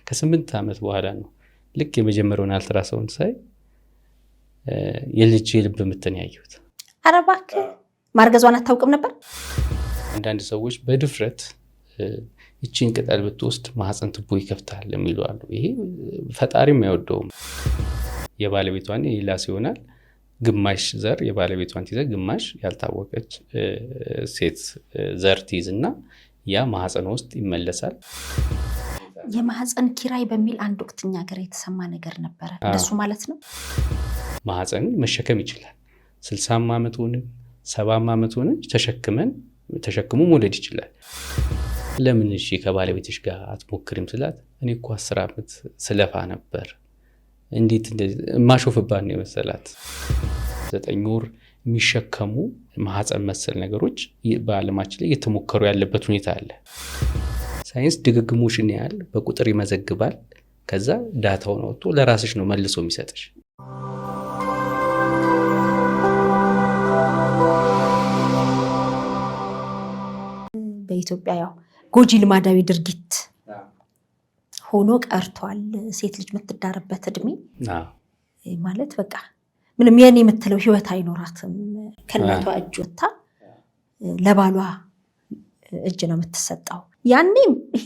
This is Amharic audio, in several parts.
ከ8 ዓመት በኋላ ነው ልክ የመጀመሪያውን አልትራሳውንድ ሳይ የልጅ ልብ ምትን ያየሁት። ኧረ እባክህ ማርገዟን አታውቅም ነበር? አንዳንድ ሰዎች በድፍረት እቺን ቅጠል ብትወስድ ማህፀን ትቦ ይከፍታል የሚሉ አሉ። ይሄ ፈጣሪም አይወደውም። የባለቤቷን የሌላ ሲሆናል ግማሽ ዘር የባለቤቷን ትይዘ ግማሽ ያልታወቀች ሴት ዘር ትይዝና ያ ማህፀን ውስጥ ይመለሳል። የማህፀን ኪራይ በሚል አንድ ወቅትኛ ሀገር የተሰማ ነገር ነበረ። እንደሱ ማለት ነው። ማህፀን መሸከም ይችላል። 60 ዓመት ሆነ 70 ዓመት ሆነ ተሸክሞ መውለድ ይችላል። ለምን እሺ ከባለቤትሽ ጋር አትሞክሪም ስላት እኔ እኮ 10 ዓመት ስለፋ ነበር። እንዴት እንደዚህ ማሾፍባን ነው መሰላት። 9 ወር የሚሸከሙ ማህፀን መሰል ነገሮች በዓለማችን ላይ እየተሞከሩ ያለበት ሁኔታ አለ። ሳይንስ ድግግሞሽን ያህል በቁጥር ይመዘግባል። ከዛ ዳታውን አውጥቶ ለራስሽ ነው መልሶ የሚሰጥሽ። በኢትዮጵያ ያው ጎጂ ልማዳዊ ድርጊት ሆኖ ቀርቷል። ሴት ልጅ የምትዳርበት እድሜ ማለት በቃ ምንም የኔ የምትለው ህይወት አይኖራትም። ከእናቷ እጅ ወጥታ ለባሏ እጅ ነው የምትሰጠው። ያኔም ይሄ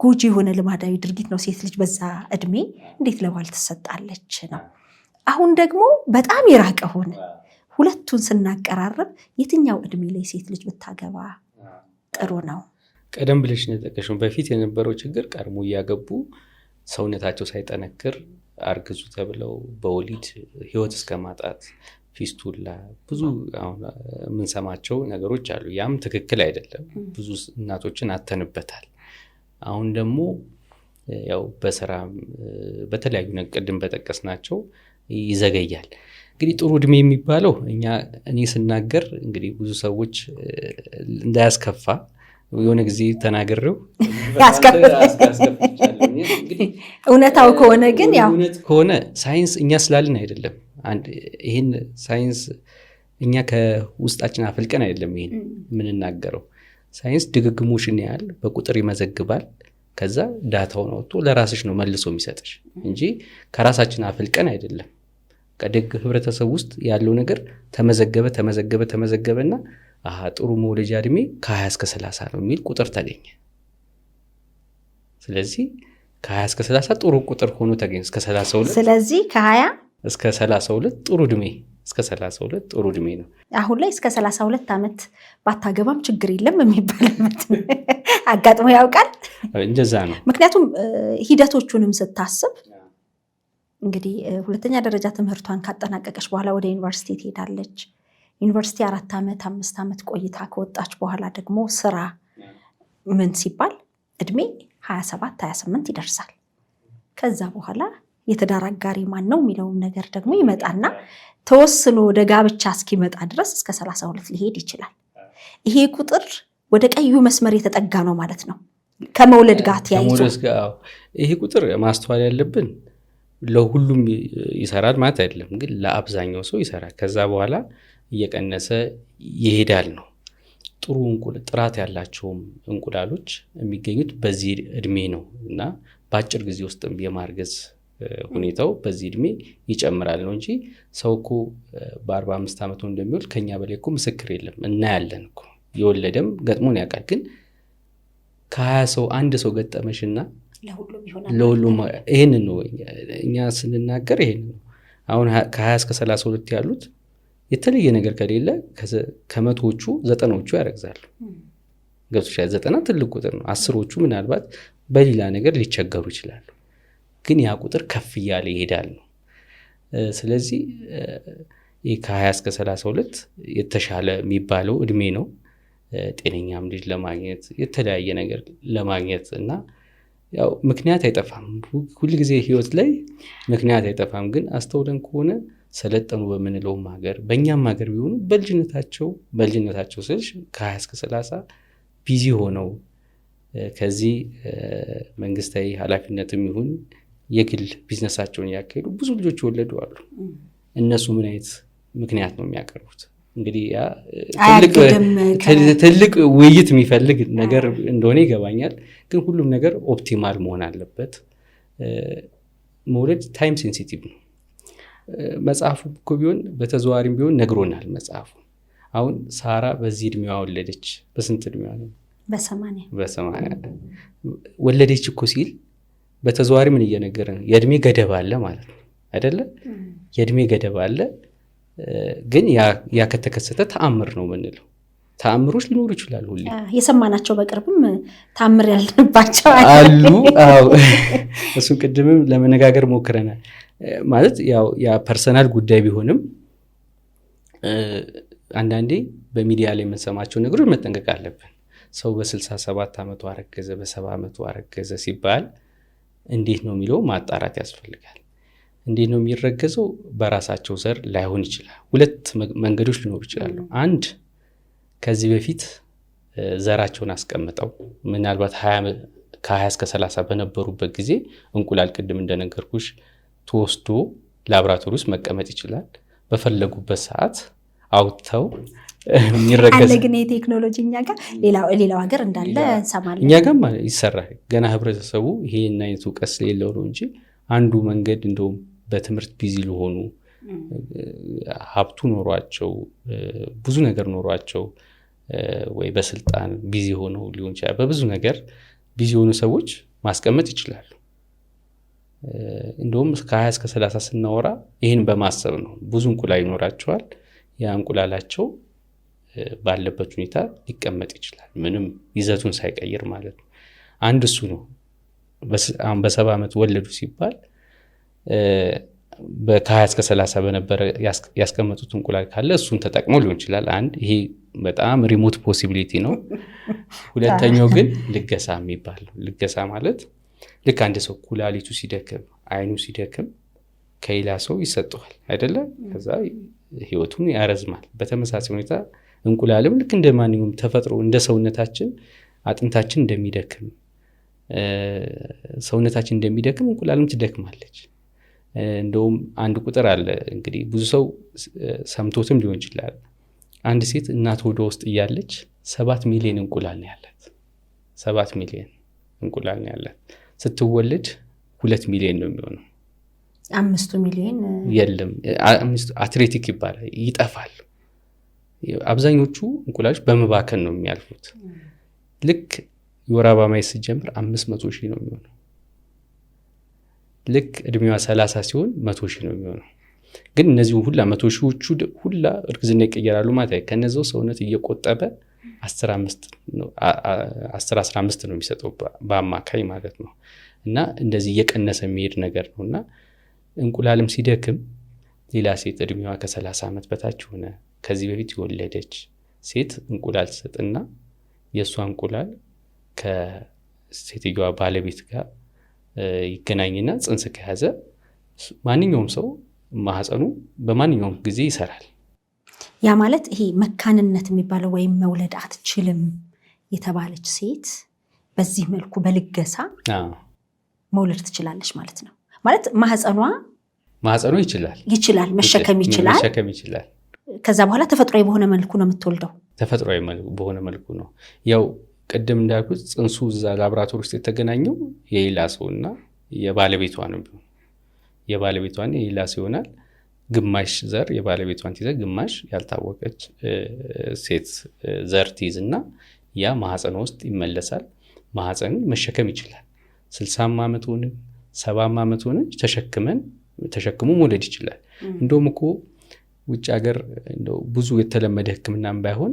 ጎጂ የሆነ ልማዳዊ ድርጊት ነው። ሴት ልጅ በዛ እድሜ እንዴት ለባል ትሰጣለች ነው። አሁን ደግሞ በጣም የራቀ ሆነ። ሁለቱን ስናቀራረብ የትኛው እድሜ ላይ ሴት ልጅ ብታገባ ጥሩ ነው? ቀደም ብለሽ ነጠቀሽው በፊት የነበረው ችግር ቀድሞ እያገቡ ሰውነታቸው ሳይጠነክር አርግዙ ተብለው በወሊድ ህይወት እስከማጣት ፊስቱላ ብዙ አሁን የምንሰማቸው ነገሮች አሉ። ያም ትክክል አይደለም። ብዙ እናቶችን አተንበታል። አሁን ደግሞ ያው በስራ በተለያዩ ቅድም በጠቀስናቸው ይዘገያል። እንግዲህ ጥሩ እድሜ የሚባለው እኔ ስናገር እንግዲህ ብዙ ሰዎች እንዳያስከፋ የሆነ ጊዜ ተናገረው እውነታው ከሆነ ግን ያው እውነት ከሆነ ሳይንስ እኛ ስላልን አይደለም። ይሄን ሳይንስ እኛ ከውስጣችን አፈልቀን አይደለም ይሄን የምንናገረው። ሳይንስ ድግግሞሽን ያህል በቁጥር ይመዘግባል። ከዛ ዳታውን አውጥቶ ለራስሽ ነው መልሶ የሚሰጥሽ እንጂ ከራሳችን አፈልቀን አይደለም። ከደግ ህብረተሰብ ውስጥ ያለው ነገር ተመዘገበና ጥሩ መውለጃ እድሜ ከ20 እስከ 30 ነው የሚል ቁጥር ተገኘ። ስለዚህ ከ20 እስከ 30 ጥሩ ቁጥር ሆኖ ተገኘ። እስከ 32 ስለዚህ ከ20 እስከ 32 ጥሩ እድሜ እስከ 32 ጥሩ እድሜ ነው። አሁን ላይ እስከ 32 ዓመት ባታገባም ችግር የለም የሚባልበት አጋጥሞ ያውቃል? እንደዛ ነው። ምክንያቱም ሂደቶቹንም ስታስብ እንግዲህ ሁለተኛ ደረጃ ትምህርቷን ካጠናቀቀች በኋላ ወደ ዩኒቨርሲቲ ትሄዳለች። ዩኒቨርሲቲ 4 ዓመት 5 ዓመት ቆይታ ከወጣች በኋላ ደግሞ ስራ ምን ሲባል እድሜ 27 28 ይደርሳል። ከዛ በኋላ የትዳር አጋሪ ማን ነው የሚለውን ነገር ደግሞ ይመጣና ተወስኖ ወደ ጋብቻ እስኪመጣ ድረስ እስከ 32 ሊሄድ ይችላል። ይሄ ቁጥር ወደ ቀዩ መስመር የተጠጋ ነው ማለት ነው ከመውለድ ጋር ተያይዞ። ይሄ ቁጥር ማስተዋል ያለብን ለሁሉም ይሰራል ማለት አይደለም፣ ግን ለአብዛኛው ሰው ይሰራል። ከዛ በኋላ እየቀነሰ ይሄዳል ነው። ጥሩ ጥራት ያላቸውም እንቁላሎች የሚገኙት በዚህ እድሜ ነው እና በአጭር ጊዜ ውስጥ የማርገዝ ሁኔታው በዚህ እድሜ ይጨምራል ነው እንጂ ሰው እኮ በ45 ዓመቱ እንደሚወልድ ከኛ በላይ እኮ ምስክር የለም። እናያለን እኮ የወለደም ገጥሞን ያውቃል። ግን ከ20 ሰው አንድ ሰው ገጠመሽና ለሁሉም ይሄንን ነው እኛ ስንናገር ይሄንን ነው። አሁን ከ20 እስከ 32 ያሉት የተለየ ነገር ከሌለ ከመቶዎቹ 90ዎቹ ያረግዛሉ። ገብቶሻል? 90 ትልቅ ቁጥር ነው። 10ዎቹ ምናልባት በሌላ ነገር ሊቸገሩ ይችላሉ። ግን ያ ቁጥር ከፍ እያለ ይሄዳል ነው። ስለዚህ ከ20 እስከ 32 የተሻለ የሚባለው እድሜ ነው። ጤነኛም ልጅ ለማግኘት የተለያየ ነገር ለማግኘት እና ያው ምክንያት አይጠፋም። ሁልጊዜ ህይወት ላይ ምክንያት አይጠፋም። ግን አስተውለን ከሆነ ሰለጠኑ በምንለውም ሀገር በእኛም ሀገር ቢሆኑ በልጅነታቸው ስልሽ ከ20 እስከ 30 ቢዚ ሆነው ከዚህ መንግስታዊ ኃላፊነትም ይሁን የግል ቢዝነሳቸውን ያካሄዱ ብዙ ልጆች ይወለዱ አሉ። እነሱ ምን አይነት ምክንያት ነው የሚያቀርቡት? እንግዲህ ያ ትልቅ ውይይት የሚፈልግ ነገር እንደሆነ ይገባኛል። ግን ሁሉም ነገር ኦፕቲማል መሆን አለበት። መውለድ ታይም ሴንሲቲቭ ነው። መጽሐፉ እኮ ቢሆን በተዘዋሪም ቢሆን ነግሮናል መጽሐፉ። አሁን ሳራ በዚህ እድሜዋ ወለደች። በስንት እድሜዋ ነው? በ80 ወለደች እኮ ሲል በተዘዋሪ ምን እየነገረ ነው? የእድሜ ገደብ አለ ማለት ነው አይደለ? የእድሜ ገደብ አለ። ግን ያ ከተከሰተ ተአምር ነው ምንለው። ተአምሮች ሊኖሩ ይችላሉ። ሁሌ የሰማናቸው በቅርብም ተአምር ያልንባቸው አሉ። አዎ እሱን ቅድምም ለመነጋገር ሞክረናል። ማለት ያው ያ ፐርሰናል ጉዳይ ቢሆንም አንዳንዴ በሚዲያ ላይ የምንሰማቸው ነገሮች መጠንቀቅ አለብን። ሰው በ67 ዓመቱ አረገዘ፣ በ70 ዓመቱ አረገዘ ሲባል እንዴት ነው የሚለው ማጣራት ያስፈልጋል። እንዴት ነው የሚረገዘው? በራሳቸው ዘር ላይሆን ይችላል። ሁለት መንገዶች ሊኖሩ ይችላሉ። አንድ ከዚህ በፊት ዘራቸውን አስቀምጠው ምናልባት ከ20 እስከ 30 በነበሩበት ጊዜ እንቁላል ቅድም እንደነገርኩሽ ተወስዶ ላብራቶሪ ውስጥ መቀመጥ ይችላል። በፈለጉበት ሰዓት አውጥተው የሚረገዝ ግን የቴክኖሎጂ እኛ ጋር ሌላው ሀገር እንዳለ እንሰማለን። እኛ ጋር ይሰራል። ገና ህብረተሰቡ ይሄን አይነት እውቀት ስለሌለው ነው እንጂ አንዱ መንገድ እንደውም በትምህርት ቢዚ ለሆኑ ሀብቱ ኖሯቸው ብዙ ነገር ኖሯቸው ወይ በስልጣን ቢዚ ሆነው ሊሆን ይችላል። በብዙ ነገር ቢዚ የሆኑ ሰዎች ማስቀመጥ ይችላሉ። እንደውም ከ20 እስከ 30 ስናወራ ይህን በማሰብ ነው። ብዙ እንቁላል ይኖራቸዋል። ያ እንቁላላቸው ባለበት ሁኔታ ሊቀመጥ ይችላል፣ ምንም ይዘቱን ሳይቀይር ማለት ነው። አንድ እሱ ነው። አሁን በ70 ዓመት ወለዱ ሲባል ከ20 እስከ 30 በነበረ ያስቀመጡት እንቁላል ካለ እሱን ተጠቅመው ሊሆን ይችላል። አንድ ይሄ በጣም ሪሞት ፖሲቢሊቲ ነው። ሁለተኛው ግን ልገሳ የሚባል ነው። ልገሳ ማለት ልክ አንድ ሰው ኩላሊቱ ሲደክም፣ አይኑ ሲደክም ከሌላ ሰው ይሰጠዋል አይደለ? ከዛ ህይወቱን ያረዝማል። በተመሳሳይ ሁኔታ እንቁላልም ልክ እንደ ማንኛውም ተፈጥሮ እንደ ሰውነታችን አጥንታችን እንደሚደክም ሰውነታችን እንደሚደክም እንቁላልም ትደክማለች። እንደውም አንድ ቁጥር አለ እንግዲህ ብዙ ሰው ሰምቶትም ሊሆን ይችላል። አንድ ሴት እናት ሆዷ ውስጥ እያለች 7 ሚሊዮን እንቁላል ነው ያላት። 7 ሚሊዮን እንቁላል ነው ያላት። ስትወለድ 2 ሚሊዮን ነው የሚሆነው። 5 ሚሊዮን የለም፣ አትሬቲክ ይባላል፣ ይጠፋል። አብዛኞቹ እንቁላሎች በመባከን ነው የሚያልፉት። ልክ የወር አበባ ማየት ስትጀምር 500,000 ነው የሚሆነው። ልክ እድሜዋ 30 ሲሆን 100,000 ነው የሚሆነው። ግን እነዚህ ሁላ 100,000ዎቹ ሁላ እርግዝና ይቀየራሉ ማለት ነው። ከነዛው ሰውነት እየቆጠበ 10-15 ነው የሚሰጠው በአማካይ ማለት ነው። እና እንደዚህ እየቀነሰ የሚሄድ ነገር ነው። እና እንቁላልም ሲደክም ሌላ ሴት እድሜዋ ከ30 ዓመት በታች ሆነ ከዚህ በፊት የወለደች ሴት እንቁላል ትሰጥና የእሷ እንቁላል ከሴትዮዋ ባለቤት ጋር ይገናኝና ጽንስ ከያዘ ማንኛውም ሰው ማህፀኑ በማንኛውም ጊዜ ይሰራል። ያ ማለት ይሄ መካንነት የሚባለው ወይም መውለድ አትችልም የተባለች ሴት በዚህ መልኩ በልገሳ መውለድ ትችላለች ማለት ነው። ማለት ማህፀኑ ይችላል መሸከም ይችላል። ከዛ በኋላ ተፈጥሯዊ በሆነ መልኩ ነው የምትወልደው። ተፈጥሯዊ በሆነ መልኩ ነው። ያው ቅድም እንዳልኩት ጽንሱ እዛ ላብራቶሪ ውስጥ የተገናኘው የሌላ ሰውና የባለቤቷ ነው። የባለቤቷን የሌላ ሰው ይሆናል። ግማሽ ዘር የባለቤቷን ትይዘ፣ ግማሽ ያልታወቀች ሴት ዘር ትይዝና ያ ማህፀን ውስጥ ይመለሳል። ማህፀን መሸከም ይችላል። 60 ዓመት ሆነ 70 ዓመት ሆነ ተሸክሞ መውለድ ይችላል። እንደውም እኮ ውጭ ሀገር እንደው ብዙ የተለመደ ሕክምናም ባይሆን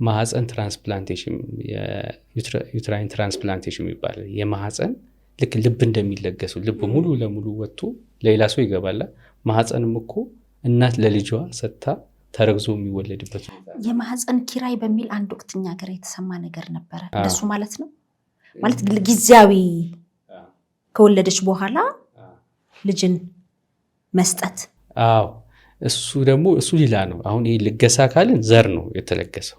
ማህፀን ትራንስፕላንቴሽን ዩትራይን ትራንስፕላንቴሽን የሚባል የማህፀን ልክ ልብ እንደሚለገሰው ልብ ሙሉ ለሙሉ ወጥቶ ለሌላ ሰው ይገባል። ማህፀንም እኮ እናት ለልጇ ሰጥታ ተረግዞ የሚወለድበት የማህፀን ኪራይ በሚል አንድ ወቅት እኛ ሀገር የተሰማ ነገር ነበረ። እንደሱ ማለት ነው። ማለት ጊዜያዊ ከወለደች በኋላ ልጅን መስጠት። አዎ እሱ ደግሞ እሱ ሌላ ነው። አሁን ይሄ ልገሳ ካልን ዘር ነው የተለገሰው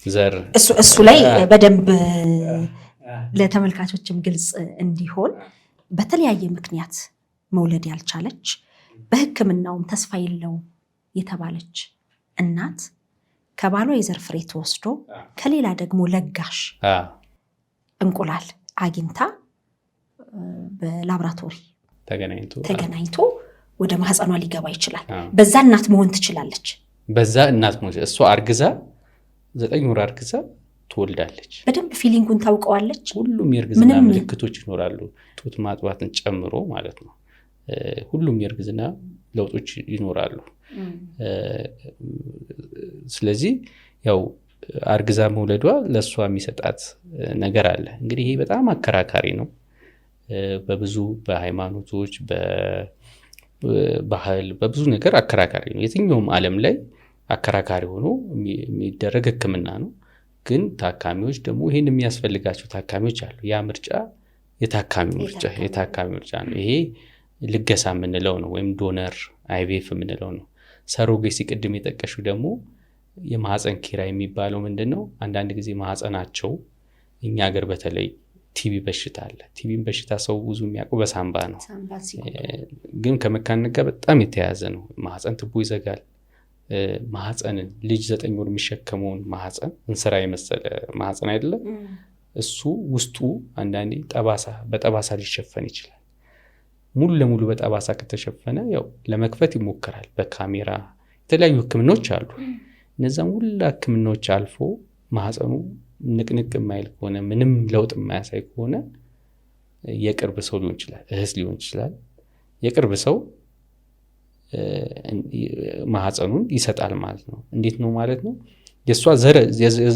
ዘር። እሱ ላይ በደንብ ለተመልካቾችም ግልጽ እንዲሆን በተለያየ ምክንያት መውለድ ያልቻለች በሕክምናውም ተስፋ የለውም የተባለች እናት ከባሏ የዘር ፍሬ ተወስዶ ከሌላ ደግሞ ለጋሽ እንቁላል አግኝታ በላብራቶሪ ተገናኝቶ ወደ ማህፀኗ ሊገባ ይችላል። በዛ እናት መሆን ትችላለች። በዛ እናት መሆን እሷ አርግዛ 9 ወር አርግዛ ትወልዳለች። በደንብ ፊሊንጉን ታውቀዋለች። ሁሉም የእርግዝና ምልክቶች ይኖራሉ፣ ጡት ማጥባትን ጨምሮ ማለት ነው። ሁሉም የእርግዝና ለውጦች ይኖራሉ። ስለዚህ ያው አርግዛ መውለዷ ለእሷ የሚሰጣት ነገር አለ። እንግዲህ ይሄ በጣም አከራካሪ ነው። በብዙ በሃይማኖቶች በባህል በብዙ ነገር አከራካሪ ነው። የትኛውም ዓለም ላይ አከራካሪ ሆኖ የሚደረግ ሕክምና ነው። ግን ታካሚዎች ደግሞ ይሄን የሚያስፈልጋቸው ታካሚዎች አሉ። ያ ምርጫ የታካሚ ምርጫ ነው። ይሄ ልገሳ የምንለው ነው፣ ወይም ዶነር አይቪኤፍ የምንለው ነው። ሰሮጌሲ ቅድም የጠቀሽው ደግሞ የማህፀን ኪራይ የሚባለው ምንድነው? አንዳንድ ጊዜ ማህፀናቸው እኛ ሀገር በተለይ ቲቢ በሽታ አለ። ቲቢን በሽታ ሰው ብዙ የሚያውቀው በሳምባ ነው፣ ግን ከመካንነት ጋር በጣም የተያያዘ ነው። ማህፀን ትቦ ይዘጋል። ማህፀንን ልጅ 9 ወር የሚሸከመውን ማህፀን እንስራ የመሰለ ማህፀን አይደለ? እሱ ውስጡ አንዳንዴ በጠባሳ ሊሸፈን ይችላል። ሙሉ ለሙሉ በጠባሳ ከተሸፈነ ያው ለመክፈት ይሞከራል በካሜራ። የተለያዩ ህክምናዎች አሉ። እነዛም ሁሉ ህክምናዎች አልፎ ማህፀኑ ንቅንቅ የማይል ከሆነ ምንም ለውጥ የማያሳይ ከሆነ የቅርብ ሰው ሊሆን ይችላል፣ እህት ሊሆን ይችላል። የቅርብ ሰው ማህፀኑን ይሰጣል ማለት ነው። እንዴት ነው ማለት ነው? የእሷ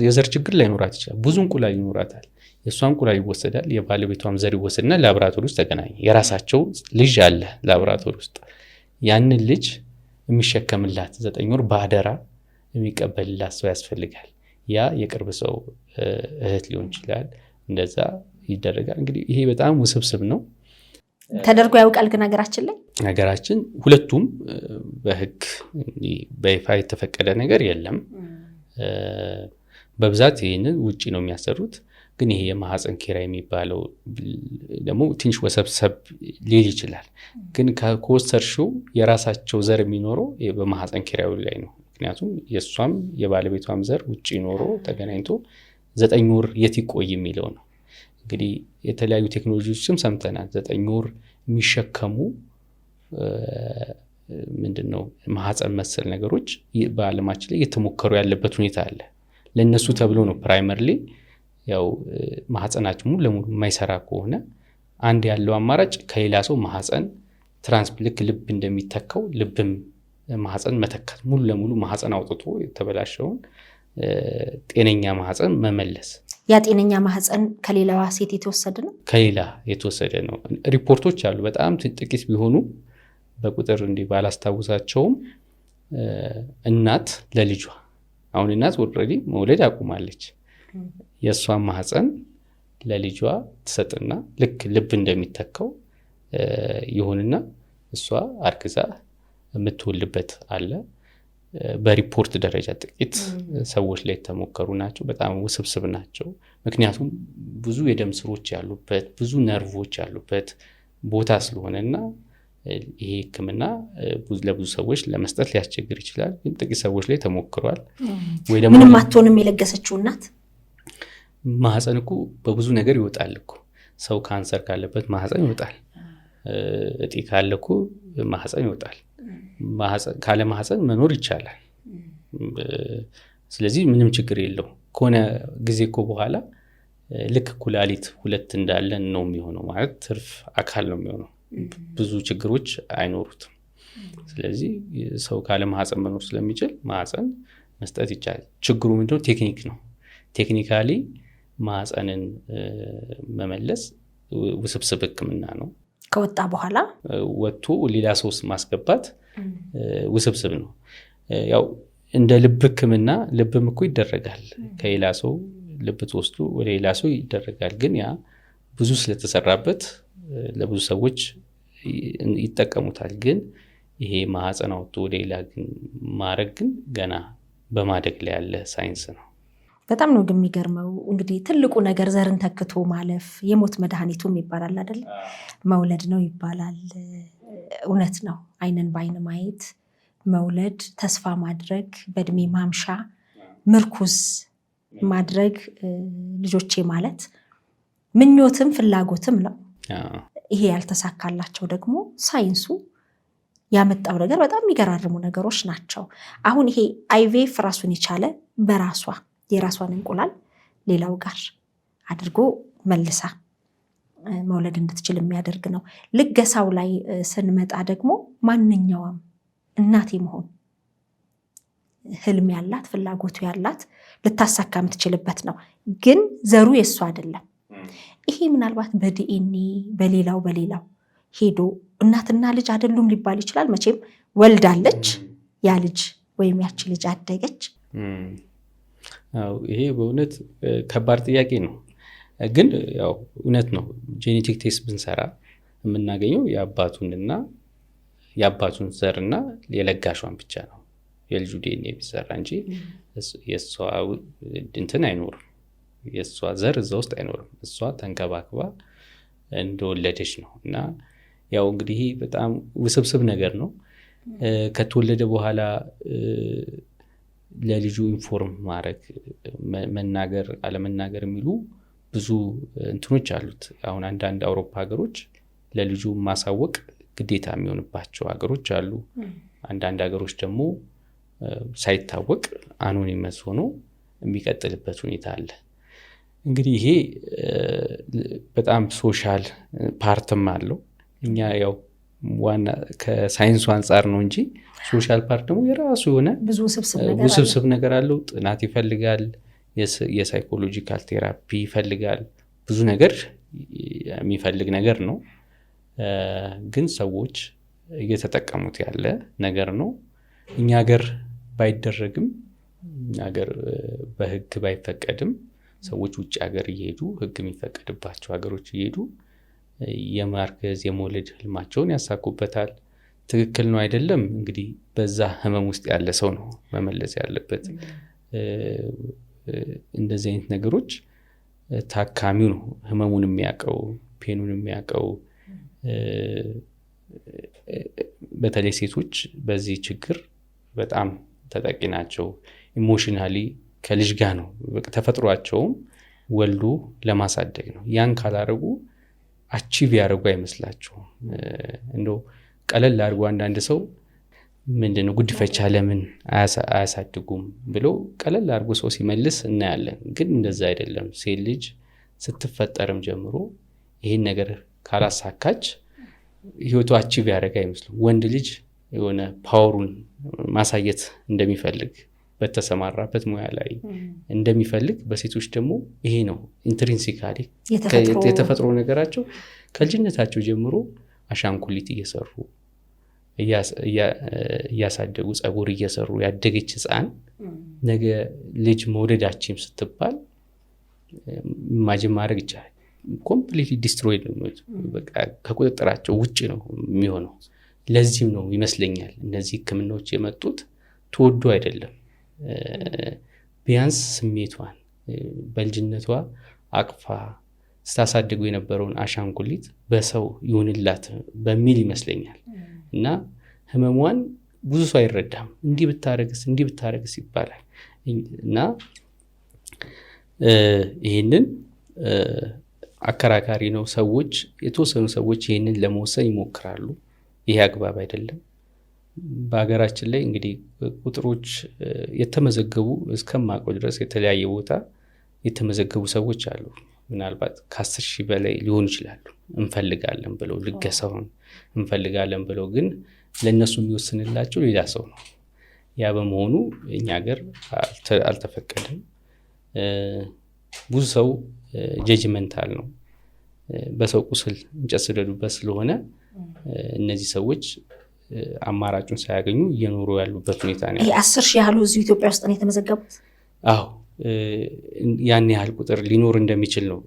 የዘር ችግር ላይኖራት ይችላል። ብዙ እንቁላል ይኖራታል። የእሷ እንቁላል ይወሰዳል፣ የባለቤቷም ዘር ይወሰድና ላብራቶሪ ውስጥ ተገናኘ። የራሳቸው ልጅ አለ ላብራቶሪ ውስጥ። ያንን ልጅ የሚሸከምላት 9 ወር በአደራ የሚቀበልላት ሰው ያስፈልጋል። ያ የቅርብ ሰው እህት ሊሆን ይችላል። እንደዛ ይደረጋል። እንግዲህ ይሄ በጣም ውስብስብ ነው። ተደርጎ ያውቃል። ግን ሀገራችን ሁለቱም በህግ በይፋ የተፈቀደ ነገር የለም። በብዛት ይህንን ውጪ ነው የሚያሰሩት። ግን ይሄ የማህፀን ኪራይ የሚባለው ደግሞ ትንሽ ወሰብሰብ ሊል ይችላል። ግን ከወሰድሽው የራሳቸው ዘር የሚኖረው በማህፀን ኪራዩ ላይ ነው። ምክንያቱም የእሷም የባለቤቷም ዘር ውጭ ኖሮ ተገናኝቶ 9 ወር የት ይቆይ የሚለው ነው። እንግዲህ የተለያዩ ቴክኖሎጂዎችም ሰምተናል። 9 ወር የሚሸከሙ ምንድነው ማህፀን መሰል ነገሮች በዓለማችን ላይ እየተሞከሩ ያለበት ሁኔታ አለ። ለነሱ ተብሎ ነው ፕራይመርሊ ያው ማህፀናቸው ሙሉ ለሙሉ የማይሰራ ከሆነ አንድ ያለው አማራጭ ከሌላ ሰው ማህፀን ትራንስፕልክ ልብ እንደሚተካው ልብም ማህፀን መተካት፣ ሙሉ ለሙሉ ማህፀን አውጥቶ የተበላሸውን ጤነኛ ማህፀን መመለስ። ያ ጤነኛ ማህፀን ከሌላዋ ሴት የተወሰደ ነው? ከሌላ የተወሰደ ነው። ሪፖርቶች አሉ፣ በጣም ጥቂት ቢሆኑ በቁጥር እንዲህ ባላስታውሳቸውም። እናት ለልጇ አሁን እናት ኦልሬዲ መውለድ አቁማለች። የእሷን ማህፀን ለልጇ ትሰጥና ልክ ልብ እንደሚተካው ይሁንና እሷ አርግዛ የምትወልድበት አለ። በሪፖርት ደረጃ ጥቂት ሰዎች ላይ የተሞከሩ ናቸው። በጣም ውስብስብ ናቸው። ምክንያቱም ብዙ የደም ስሮች ያሉበት ብዙ ነርቮች ያሉበት ቦታ ስለሆነና ይሄ ህክምና ለብዙ ሰዎች ለመስጠት ሊያስቸግር ይችላል። ግን ጥቂት ሰዎች ላይ ተሞክሯል። ወይ ደግሞ ምንም አትሆንም የለገሰችው እናት ማህፀን እኮ በብዙ ነገር ይወጣል እኮ። ሰው ካንሰር ካለበት ማህፀን ይወጣል። እጢ ካለ እኮ ማህፀን ይወጣል። ካለ ማህፀን መኖር ይቻላል። ስለዚህ ምንም ችግር የለው። ከሆነ ጊዜ እኮ በኋላ ልክ ኩላሊት 2 እንዳለን ነው የሚሆነው። ማለት ትርፍ አካል ነው የሚሆነው። ብዙ ችግሮች አይኖሩትም። ስለዚህ ሰው ካለ ማህፀን መኖር ስለሚችል ማህፀን መስጠት ይቻላል። ችግሩ ምንድነው? ቴክኒክ ነው። ቴክኒካሊ ማህፀንን መመለስ ውስብስብ ህክምና ነው። ከወጣ በኋላ ወጥቶ ሌላ ሰው ማስገባት ውስብስብ ነው። ያው እንደ ልብ ህክምና ልብም እኮ ይደረጋል። ከሌላ ሰው ልብ ተወስዶ ወደ ሌላ ሰው ይደረጋል። ግን ያ ብዙ ስለተሰራበት ለብዙ ሰዎች ይጠቀሙታል። ግን ይሄ ማህፀን አውጥቶ ወደ ሌላ ግን ማድረግ ግን ገና በማደግ ላይ ያለ ሳይንስ ነው። በጣም ነው ግን የሚገርመው። እንግዲህ ትልቁ ነገር ዘርን ተክቶ ማለፍ የሞት መድኃኒቱም ይባላል አይደል? መውለድ ነው ይባላል። እውነት ነው። አይንን በአይን ማየት፣ መውለድ፣ ተስፋ ማድረግ፣ በእድሜ ማምሻ ምርኩዝ ማድረግ ልጆቼ ማለት ምኞትም ፍላጎትም ነው። ይሄ ያልተሳካላቸው ደግሞ ሳይንሱ ያመጣው ነገር በጣም የሚገራርሙ ነገሮች ናቸው። አሁን ይሄ አይቪኤፍ ራሱን የቻለ በራሷ የራሷን እንቁላል ሌላው ጋር አድርጎ መልሳ መውለድ እንድትችል የሚያደርግ ነው። ልገሳው ላይ ስንመጣ ደግሞ ማንኛውም እናቴ መሆን ህልም ያላት ፍላጎቱ ያላት ልታሳካ የምትችልበት ነው። ግን ዘሩ የእሱ አይደለም። ይሄ ምናልባት በዲኤንኤ በሌላው ሄዶ እናትና ልጅ አይደሉም ሊባል ይችላል። መቼም ወልዳለች፣ ያ ልጅ ወይም ያቺ ልጅ አደገች። ይሄ በእውነት ከባድ ጥያቄ ነው። ግን ያው እውነት ነው። ጄኔቲክ ቴስት ብንሰራ የምናገኘው የአባቱን ዘርና የለጋሿን ብቻ ነው። የልጁ ዲኤንኤ ቢሰራ እንጂ የእሷ እንትን አይኖርም። የእሷ ዘር እዛ ውስጥ አይኖርም። እሷ ተንከባክባ እንደወለደች ነው። እና ያው እንግዲህ በጣም ውስብስብ ነገር ነው። ከተወለደ በኋላ ለልጁ ኢንፎርም ማድረግ፣ መናገር አለመናገር የሚሉ ብዙ እንትኖች አሉት። አሁን አንዳንድ አውሮፓ ሀገሮች ለልጁ ማሳወቅ ግዴታ የሚሆንባቸው ሀገሮች አሉ። አንዳንድ ሀገሮች ደግሞ ሳይታወቅ አኖኒመስ ሆኖ የሚቀጥልበት ሁኔታ አለ። እንግዲህ ይሄ በጣም ሶሻል ፓርትም አለው። እኛ ያው ዋና ከሳይንሱ አንጻር ነው እንጂ ሶሻል ፓርት ደግሞ የራሱ የሆነ ብዙ ውስብስብ ነገር አለው። ጥናት ይፈልጋል። የሳይኮሎጂካል ቴራፒ ይፈልጋል። ብዙ ነገር የሚፈልግ ነገር ነው። ግን ሰዎች እየተጠቀሙት ያለ ነገር ነው። እኛ ሀገር ባይደረግም፣ ሀገር በህግ ባይፈቀድም ሰዎች ውጭ ሀገር እየሄዱ ህግ የሚፈቀድባቸው ሀገሮች እየሄዱ የማርገዝ የመውለድ ህልማቸውን ያሳኩበታል። ትክክል ነው አይደለም እንግዲህ በዛ ህመም ውስጥ ያለ ሰው ነው መመለስ ያለበት። እንደዚህ አይነት ነገሮች ታካሚው ነው ህመሙን የሚያውቀው፣ ፔኑን የሚያውቀው። በተለይ ሴቶች በዚህ ችግር በጣም ተጠቂ ናቸው። ኢሞሽናሊ ከልጅ ጋር ነው ተፈጥሯቸውም ወልዶ ለማሳደግ ነው። ያን ካላረጉ አቺቭ ያደርጉ አይመስላቸውም። እንደው ቀለል አድርጎ አንዳንድ ሰው ምንድነው ጉድፈቻ ለምን አያሳድጉም ብሎ ቀለል አድርጎ ሰው ሲመልስ እናያለን። ግን እንደዛ አይደለም። ሴት ልጅ ስትፈጠርም ጀምሮ ይሄን ነገር ካላሳካች ህይወቱ አቺቭ ያደርግ አይመስልም። ወንድ ልጅ የሆነ ፓወሩን ማሳየት እንደሚፈልግ በተሰማራበት ሙያ ላይ እንደሚፈልግ፣ በሴቶች ደግሞ ይሄ ነው ኢንትሪንሲካሊ የተፈጥሮ ነገራቸው። ከልጅነታቸው ጀምሮ አሻንጉሊት እየሰሩ እያሳደጉ ጸጉር እየሰሩ ያደገች ህፃን ነገ ልጅ መውለዳችም ስትባል ኢማጂን ማድረግ ይቻላል። ኮምፕሊትሊ ዲስትሮይድ ነው፣ በቃ ከቁጥጥራቸው ውጭ ነው የሚሆነው። ለዚህም ነው ይመስለኛል እነዚህ ህክምናዎች የመጡት ተወዶ አይደለም። ቢያንስ ስሜቷን በልጅነቷ አቅፋ ስታሳድጉ የነበረውን አሻንጉሊት በሰው ይሁንላት በሚል ይመስለኛል። እና ህመሟን ብዙ ሰው አይረዳም። እንዲህ ብታረግስ ይባላል። እና ይህንን አከራካሪ ነው። የተወሰኑ ሰዎች ይህንን ለመወሰን ይሞክራሉ። ይሄ አግባብ አይደለም። በሀገራችን ላይ እንግዲህ ቁጥሮች የተመዘገቡ እስከማውቀው ድረስ የተለያየ ቦታ የተመዘገቡ ሰዎች አሉ። ምናልባት ከ10,000 በላይ ሊሆኑ ይችላሉ። እንፈልጋለን ብለው ልገሳውን እንፈልጋለን ብለው፣ ግን ለእነሱ የሚወስንላቸው ሌላ ሰው ነው። ያ በመሆኑ እኛ ሀገር አልተፈቀደም። ብዙ ሰው ጀጅመንታል ነው። በሰው ቁስል እንጨት ስደዱበት ስለሆነ እነዚህ ሰዎች አማራጩን ሳያገኙ እየኖሩ ያሉበት ሁኔታ ነው። 10,000 ያህሉ እዚሁ ኢትዮጵያ ውስጥ ነው የተመዘገቡት። አዎ ያን ያህል ቁጥር ሊኖር እንደሚችል ነው።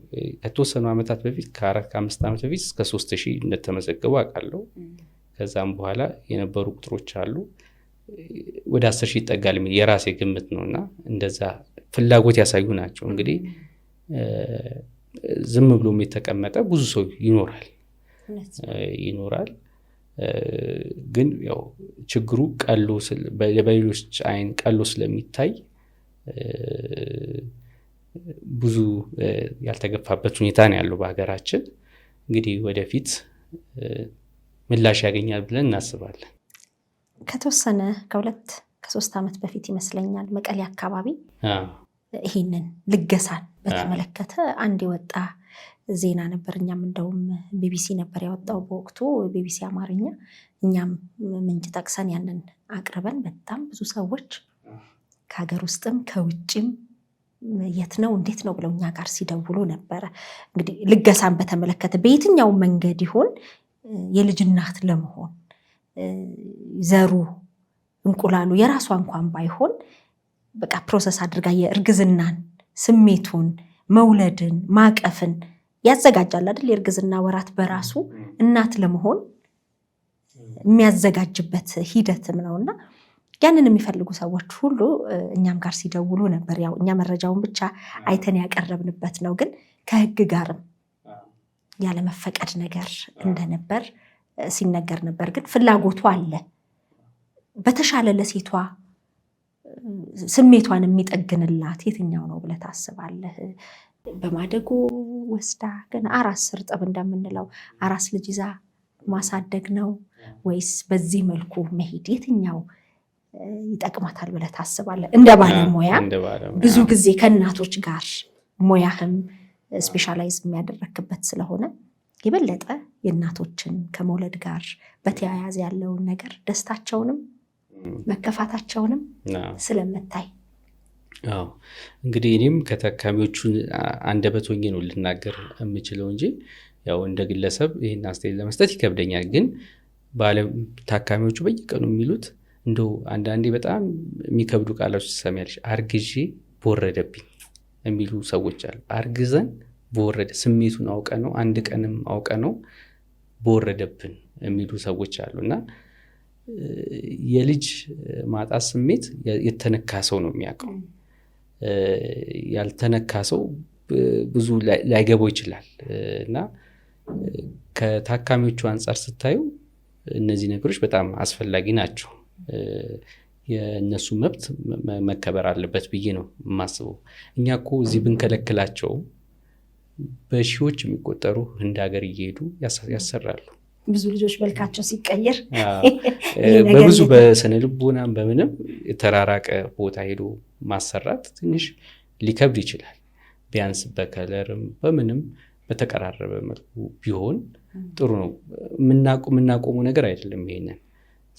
ከተወሰኑ ዓመታት በፊት ከ4-5 ዓመት በፊት እስከ 3,000 እንደተመዘገቡ አውቃለሁ። ከዛም በኋላ የነበሩ ቁጥሮች አሉ። ወደ 10,000 ይጠጋል የሚል የራሴ ግምት ነው። እና እንደዛ ፍላጎት ያሳዩ ናቸው። እንግዲህ ዝም ብሎም የተቀመጠ ብዙ ሰው ይኖራል። ግን ያው ችግሩ በሌሎች አይን ቀሎ ስለሚታይ ብዙ ያልተገፋበት ሁኔታ ነው ያለው በሀገራችን። እንግዲህ ወደፊት ምላሽ ያገኛል ብለን እናስባለን። ከተወሰነ ከ2-3 ዓመት በፊት ይመስለኛል መቀሌ አካባቢ ይህንን ልገሳን በተመለከተ አንድ የወጣ ዜና ነበር። እኛም እንደውም ቢቢሲ ነበር ያወጣው በወቅቱ፣ ቢቢሲ አማርኛ። እኛም ምንጭ ጠቅሰን ያንን አቅርበን በጣም ብዙ ሰዎች ከሀገር ውስጥም ከውጭም የት ነው እንዴት ነው ብለው እኛ ጋር ሲደውሉ ነበረ። እንግዲህ ልገሳን በተመለከተ በየትኛው መንገድ ይሆን የልጅ እናት ለመሆን ዘሩ እንቁላሉ የራሷ እንኳን ባይሆን በቃ ፕሮሰስ አድርጋ የእርግዝናን ስሜቱን መውለድን ማቀፍን ያዘጋጃል አይደል? የእርግዝና ወራት በራሱ እናት ለመሆን የሚያዘጋጅበት ሂደትም ነውና ያንን የሚፈልጉ ሰዎች ሁሉ እኛም ጋር ሲደውሉ ነበር። ያው እኛ መረጃውን ብቻ አይተን ያቀረብንበት ነው፣ ግን ከህግ ጋርም ያለመፈቀድ ነገር እንደነበር ሲነገር ነበር። ግን ፍላጎቱ አለ። በተሻለ ለሴቷ ስሜቷን የሚጠግንላት የትኛው ነው ብለህ ታስባለህ? በማደጎ ወስዳ ግን አራስ ስርጥብ እንደምንለው አራስ ልጅ ይዛ ማሳደግ ነው ወይስ በዚህ መልኩ መሄድ የትኛው ይጠቅማታል ብለህ ታስባለህ? እንደ ባለሙያ ብዙ ጊዜ ከእናቶች ጋር ሙያህም ስፔሻላይዝ የሚያደረክበት ስለሆነ የበለጠ የእናቶችን ከመውለድ ጋር በተያያዘ ያለውን ነገር ደስታቸውንም መከፋታቸውንም ስለምታይ እንግዲህ እኔም ከታካሚዎቹ አንደበት ሆኜ ነው ልናገር የምችለው እንጂ ያው እንደ ግለሰብ ይህን አስተያየት ለመስጠት ይከብደኛል። ግን ታካሚዎቹ በየቀኑ የሚሉት እንደው አንዳንዴ በጣም የሚከብዱ ቃላቶች ትሰሚያለሽ። አርግዤ በወረደብኝ የሚሉ ሰዎች አሉ። አርግዘን በወረደ ስሜቱን አውቀ ነው አንድ ቀንም አውቀ ነው በወረደብን የሚሉ ሰዎች አሉ። እና የልጅ ማጣት ስሜት የተነካ ሰው ነው የሚያውቀው። ያልተነካ ሰው ብዙ ላይገባው ይችላል። እና ከታካሚዎቹ አንጻር ስታዩ እነዚህ ነገሮች በጣም አስፈላጊ ናቸው። የእነሱ መብት መከበር አለበት ብዬ ነው የማስበው። እኛ እኮ እዚህ ብንከለክላቸው በሺዎች የሚቆጠሩ ህንድ ሀገር እየሄዱ ያሰራሉ። ብዙ ልጆች መልካቸው ሲቀየር በብዙ በስነ ልቦናም በምንም የተራራቀ ቦታ ሄዶ ማሰራት ትንሽ ሊከብድ ይችላል። ቢያንስ በከለርም በምንም በተቀራረበ መልኩ ቢሆን ጥሩ ነው። የምናቆሙ ነገር አይደለም ይሄንን።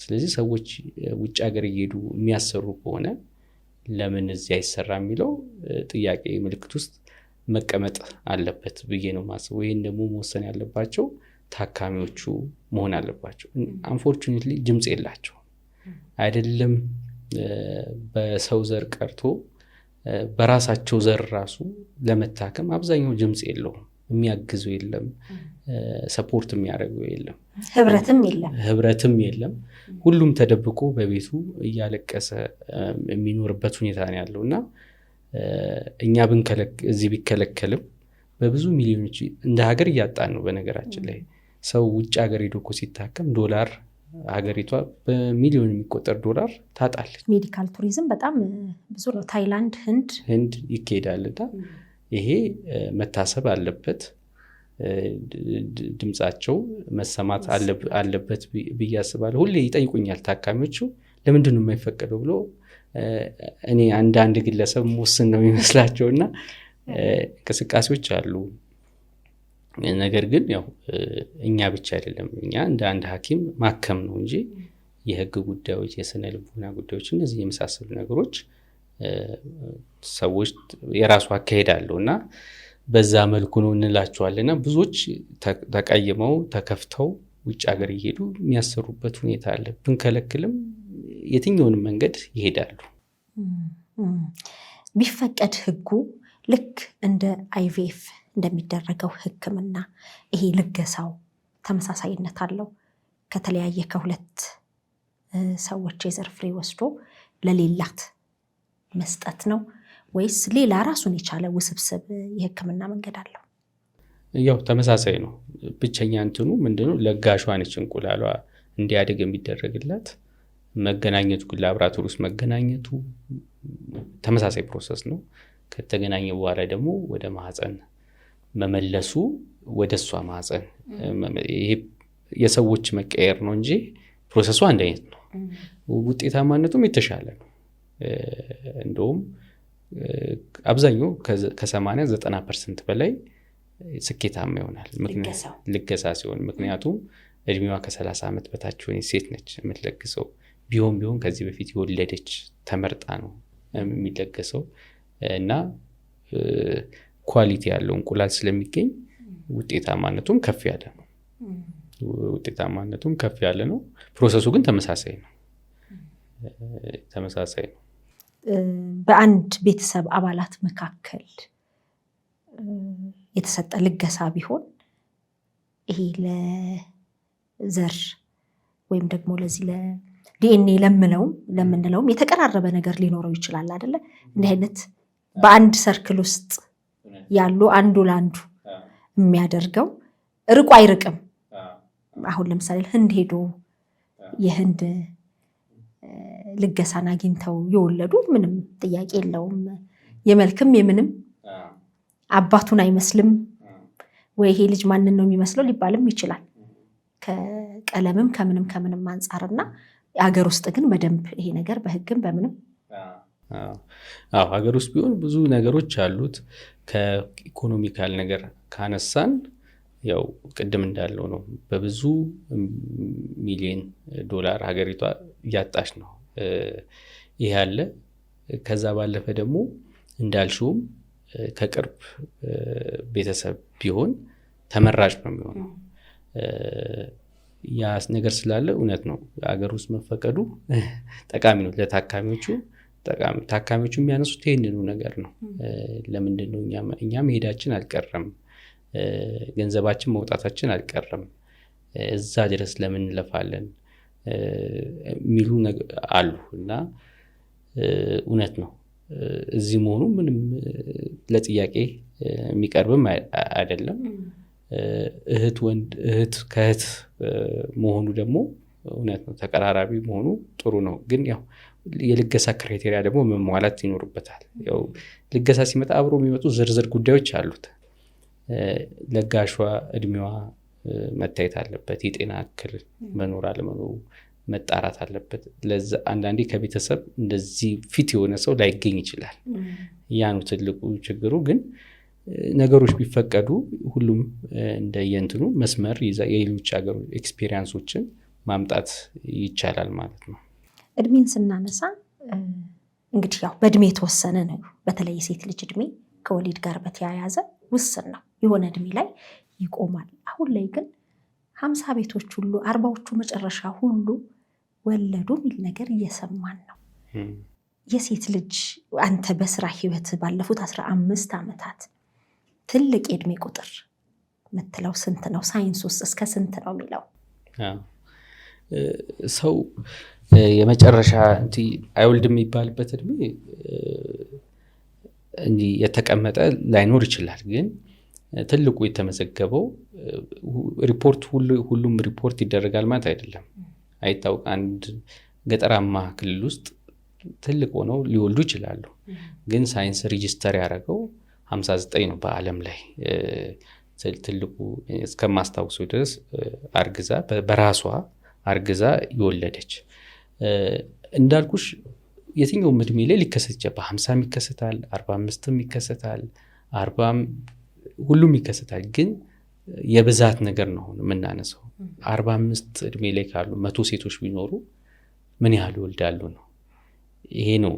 ስለዚህ ሰዎች ውጭ ሀገር እየሄዱ የሚያሰሩ ከሆነ ለምን እዚህ አይሰራ የሚለው ጥያቄ ምልክት ውስጥ መቀመጥ አለበት ብዬ ነው ማስበው። ይህን ደግሞ መወሰን ያለባቸው ታካሚዎቹ መሆን አለባቸው። አንፎርቹኔትሊ ድምፅ የላቸው አይደለም። በሰው ዘር ቀርቶ በራሳቸው ዘር ራሱ ለመታከም አብዛኛው ድምፅ የለውም። የሚያግዘው የለም፣ ሰፖርት የሚያደርገው የለም፣ ህብረትም የለም። ሁሉም ተደብቆ በቤቱ እያለቀሰ የሚኖርበት ሁኔታ ነው ያለው እና እኛ እዚህ ቢከለከልም በብዙ ሚሊዮኖች እንደ ሀገር እያጣን ነው። በነገራችን ላይ ሰው ውጭ ሀገር ሄዶ እኮ ሲታከም ዶላር ሀገሪቷ በሚሊዮን የሚቆጠር ዶላር ታጣለች። ሜዲካል ቱሪዝም በጣም ብዙ ነው። ታይላንድ፣ ህንድ ይካሄዳልና ይሄ መታሰብ አለበት። ድምፃቸው መሰማት አለበት ብዬ አስባለሁ። ሁሌ ይጠይቁኛል ታካሚዎቹ ለምንድን ነው የማይፈቀደው ብሎ። እኔ አንድ ግለሰብ ሙስን ነው የሚመስላቸውና እንቅስቃሴዎች አሉ። ነገር ግን ያው እኛ ብቻ አይደለም፣ እኛ እንደ አንድ ሐኪም ማከም ነው እንጂ የህግ ጉዳዮች፣ የስነ ልቦና ጉዳዮች፣ እነዚህ የመሳሰሉ ነገሮች ሰዎች የራሱ አካሄድ አለው እና በዛ መልኩ ነው እንላቸዋልና ብዙዎች ተቀይመው ተከፍተው ውጭ ሀገር እየሄዱ የሚያሰሩበት ሁኔታ አለ። ብንከለክልም የትኛውንም መንገድ ይሄዳሉ። ቢፈቀድ ህጉ ልክ እንደ አይቪኤፍ እንደሚደረገው ህክምና ይሄ ልገሳው ተመሳሳይነት አለው? ከተለያየ ከሁለት ሰዎች የዘር ፍሬ ወስዶ ለሌላት መስጠት ነው ወይስ ሌላ ራሱን የቻለ ውስብስብ የህክምና መንገድ አለው? ያው ተመሳሳይ ነው። ብቸኛ እንትኑ ምንድነው? ለጋሿ ነች እንቁላሏ እንዲያድግ የሚደረግላት መገናኘቱ፣ ላብራቶሪ ውስጥ መገናኘቱ ተመሳሳይ ፕሮሰስ ነው። ከተገናኘ በኋላ ደግሞ ወደ ማህፀን መመለሱ ወደ እሷ ማህፀን ይሄ የሰዎች መቀየር ነው እንጂ ፕሮሰሱ አንድ አይነት ነው። ውጤታማነቱም የተሻለ ነው። እንደውም አብዛኛው ከ80-90% በላይ ስኬታማ ይሆናል ልገሳ ሲሆን። ምክንያቱም እድሜዋ ከ30 ዓመት በታች ሆነ ሴት ነች የምትለግሰው። ቢሆን ከዚህ በፊት የወለደች ተመርጣ ነው የሚለገሰው እና ኳሊቲ ያለው እንቁላል ስለሚገኝ ውጤታማነቱም ከፍ ያለ ነው። ፕሮሰሱ ግን ተመሳሳይ ነው። በአንድ ቤተሰብ አባላት መካከል የተሰጠ ልገሳ ቢሆን ይሄ ለዘር ወይም ደግሞ ለዚህ ለዲኤንኤ ለምንለውም የተቀራረበ ነገር ሊኖረው ይችላል አይደለ? እንዲህ አይነት በአንድ ሰርክል ውስጥ ያሉ አንዱ ለአንዱ የሚያደርገው ርቆ አይርቅም። አሁን ለምሳሌ ህንድ ሄዶ የህንድ ልገሳን አግኝተው የወለዱ ምንም ጥያቄ የለውም። የመልክም የምንም አባቱን አይመስልም ወይ ይሄ ልጅ ማንን ነው የሚመስለው ሊባልም ይችላል ከቀለምም ከምንም አንጻርና ሀገር ውስጥ ግን በደንብ ይሄ ነገር በህግም በምንም ሀገር ውስጥ ቢሆን ብዙ ነገሮች አሉት። ከኢኮኖሚካል ነገር ካነሳን ያው ቅድም እንዳለው ነው። በብዙ ሚሊዮን ዶላር ሀገሪቷ እያጣች ነው ይሄ አለ። ከዛ ባለፈ ደግሞ እንዳልሽውም ከቅርብ ቤተሰብ ቢሆን ተመራጭ ነው የሚሆነው። ያ ነገር ስላለ እውነት ነው ሀገር ውስጥ መፈቀዱ ጠቃሚ ነው ለታካሚዎቹ። ታካሚዎቹ የሚያነሱት ይህንኑ ነገር ነው። ለምንድን ነው እኛ መሄዳችን አልቀረም፣ ገንዘባችን መውጣታችን አልቀረም፣ እዛ ድረስ ለምን እንለፋለን የሚሉ አሉ እና እውነት ነው እዚህ መሆኑ ምንም ለጥያቄ የሚቀርብም አይደለም። እህት ከእህት መሆኑ ደግሞ እውነት ነው ተቀራራቢ መሆኑ ጥሩ ነው። ግን ያው የልገሳ ክራይቴሪያ ደግሞ መሟላት ይኖርበታል። ያው ልገሳ ሲመጣ አብሮ የሚመጡ ዝርዝር ጉዳዮች አሉት። ለጋሿ እድሜዋ መታየት አለበት፣ የጤና እክል መኖር አለመኖሩ መጣራት አለበት። ለዛ አንዳንዴ ከቤተሰብ እንደዚህ ፊት የሆነ ሰው ላይገኝ ይችላል። ያ ነው ትልቁ ችግሩ። ግን ነገሮች ቢፈቀዱ ሁሉም እንደየንትኑ መስመር የሌሎች ሀገር ኤክስፔሪንሶችን ማምጣት ይቻላል ማለት ነው። እድሜን ስናነሳ እንግዲህ ያው በእድሜ የተወሰነ ነው። በተለይ የሴት ልጅ እድሜ ከወሊድ ጋር በተያያዘ ውስን ነው። የሆነ እድሜ ላይ ይቆማል። አሁን ላይ ግን 50 ቤቶች ሁሉ 40ዎቹ መጨረሻ ሁሉ ወለዱ የሚል ነገር እየሰማን ነው። የሴት ልጅ አንተ በስራ ህይወት ባለፉት 15 ዓመታት ትልቅ የእድሜ ቁጥር የምትለው ስንት ነው? ሳይንስ ውስጥ እስከ ስንት ነው የሚለው? ሰው የመጨረሻ አይወልድም የሚባልበት እድሜ እንዲህ የተቀመጠ ላይኖር ይችላል። ግን ትልቁ የተመዘገበው ሪፖርት ሁሉም ሪፖርት ይደረጋል ማለት አይደለም። አይታወቅ አንድ ገጠራማ ክልል ውስጥ ትልቅ ሆነው ሊወልዱ ይችላሉ። ግን ሳይንስ ሬጂስተር ያደረገው 59 ነው በአለም ላይ ትልቁ እስከማስታውሰው ድረስ አርግዛ በራሷ አርግዛ ይወለደች። እንዳልኩሽ የትኛውም እድሜ ላይ ሊከሰት ይችላል። በ50 ይከሰታል፣ 45 ይከሰታል፣ 40 ሁሉም ይከሰታል። ግን የብዛት ነገር ነው የምናነሳው። 45 እድሜ ላይ ካሉ 100 ሴቶች ቢኖሩ ምን ያህል ይወልዳሉ ነው። ይሄ ነው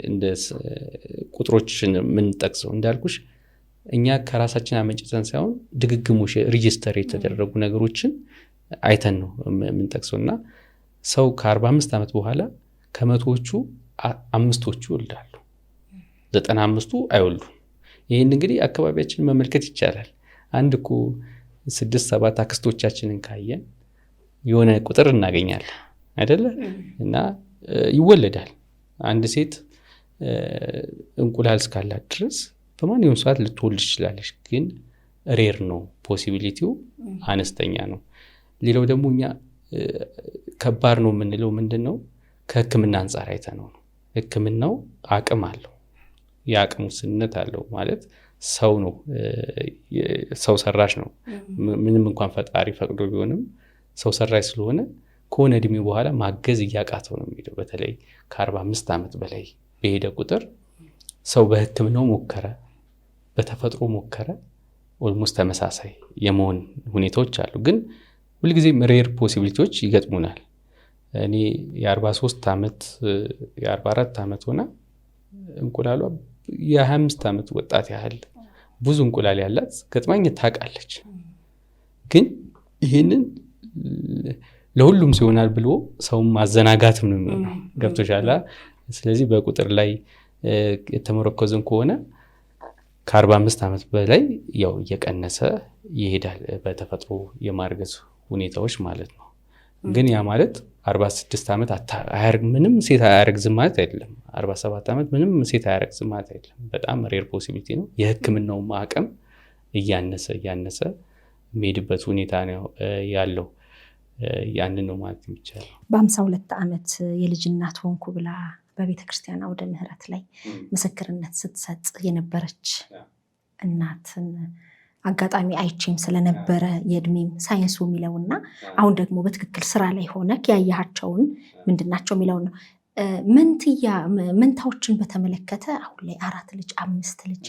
እንደ ቁጥሮችን የምንጠቅሰው። እንዳልኩሽ እኛ ከራሳችን አመንጭተን ሳይሆን ድግግሞሽ ሬጂስተር የተደረጉ ነገሮችን አይተን ነው የምንጠቅሰው። እና ሰው ከ45 ዓመት በኋላ ከመቶዎቹ 5ቶቹ ይወልዳሉ፣ 95ቱ አይወልዱም። ይህን እንግዲህ አካባቢያችንን መመልከት ይቻላል። አንድ እኮ 6-7 አክስቶቻችንን ካየን የሆነ ቁጥር እናገኛለን አይደለ? እና ይወለዳል። አንድ ሴት እንቁላል እስካላት ድረስ በማንኛውም ሰዓት ልትወልድ ትችላለች። ግን ሬር ነው፣ ፖሲቢሊቲው አነስተኛ ነው። ሌላው ደግሞ እኛ ከባድ ነው የምንለው ምንድን ነው? ከህክምና አንጻር አይተነው ነው። ሕክምናው አቅም አለው፣ የአቅም ውስንነት አለው። ማለት ሰው ነው፣ ሰው ሰራሽ ነው። ምንም እንኳን ፈጣሪ ፈቅዶ ቢሆንም ሰው ሰራሽ ስለሆነ ከሆነ እድሜ በኋላ ማገዝ እያቃተው ነው የሚሄደው። በተለይ ከ45 ዓመት በላይ በሄደ ቁጥር ሰው በሕክምናው ሞከረ፣ በተፈጥሮ ሞከረ፣ ኦልሞስት ተመሳሳይ የመሆን ሁኔታዎች አሉ። ግን ሁልጊዜም ሬር ፖሲቢሊቲዎች ይገጥሙናል። እኔ የ43 ዓመት የ44 ዓመት ሆና እንቁላሏ የ25 ዓመት ወጣት ያህል ብዙ እንቁላል ያላት ገጥማኝ ታውቃለች። ግን ይህንን ለሁሉም ሲሆናል ብሎ ሰውም ማዘናጋትም ነው የሚሆነው። ገብቶሻል? ስለዚህ በቁጥር ላይ የተመረኮዝን ከሆነ ከ45 ዓመት በላይ ያው እየቀነሰ ይሄዳል በተፈጥሮ የማርገዝ ሁኔታዎች ማለት ነው። ግን ያ ማለት 46 ዓመት ምንም ሴት አያረግዝም ማለት አይደለም። 47 ዓመት ምንም ሴት አያረግዝም ማለት አይደለም። በጣም ሬር ፖሲቢሊቲ ነው። የሕክምናው አቅም እያነሰ የሚሄድበት ሁኔታ ነው ያለው። ያንን ነው ማለት የሚቻለው። በ52 ዓመት የልጅ እናት ሆንኩ ብላ በቤተ ክርስቲያን አውደ ምሕረት ላይ ምስክርነት ስትሰጥ የነበረች እናትን አጋጣሚ አይቼም ስለነበረ የእድሜም ሳይንሱ የሚለውና አሁን ደግሞ በትክክል ስራ ላይ ሆነ ያያቸውን ምንድናቸው የሚለው ነው። መንታዎችን በተመለከተ አሁን ላይ 4 ልጅ 5 ልጅ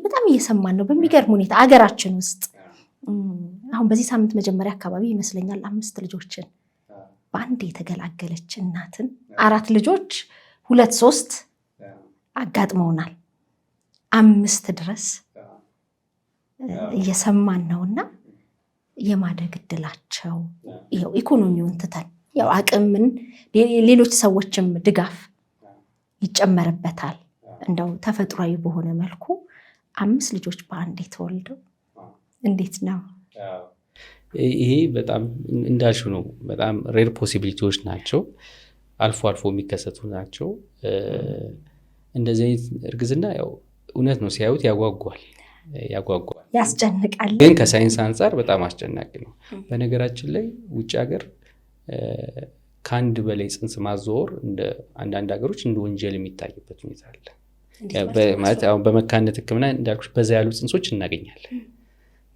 በጣም እየሰማን ነው በሚገርም ሁኔታ አገራችን ውስጥ። አሁን በዚህ ሳምንት መጀመሪያ አካባቢ ይመስለኛል 5 ልጆችን በአንድ የተገላገለች እናትን 4 ልጆች 2-3 አጋጥመውናል 5 ድረስ እየሰማን ነውና የማደግ እድላቸው ያው ኢኮኖሚውን ትተን ያው አቅምን ሌሎች ሰዎችም ድጋፍ ይጨመርበታል። እንደው ተፈጥሯዊ በሆነ መልኩ 5 ልጆች በአንድ ተወልደው እንዴት ነው? ይሄ በጣም እንዳልሽው ነው። በጣም ሬር ፖሲቢሊቲዎች ናቸው። አልፎ አልፎ የሚከሰቱ ናቸው። እንደዚህ አይነት እርግዝና ያው እውነት ነው፣ ሲያዩት ያጓጓል፣ ያስጨንቃል። ግን ከሳይንስ አንጻር በጣም አስጨናቂ ነው። በነገራችን ላይ ውጭ ሀገር ከአንድ በላይ ጽንስ ማዘወር እንደ አንዳንድ ሀገሮች እንደ ወንጀል የሚታይበት ሁኔታ አለ። ማለት አሁን በመካንነት ሕክምና እንዳልኩሽ በዛ ያሉ ጽንሶች እናገኛለን።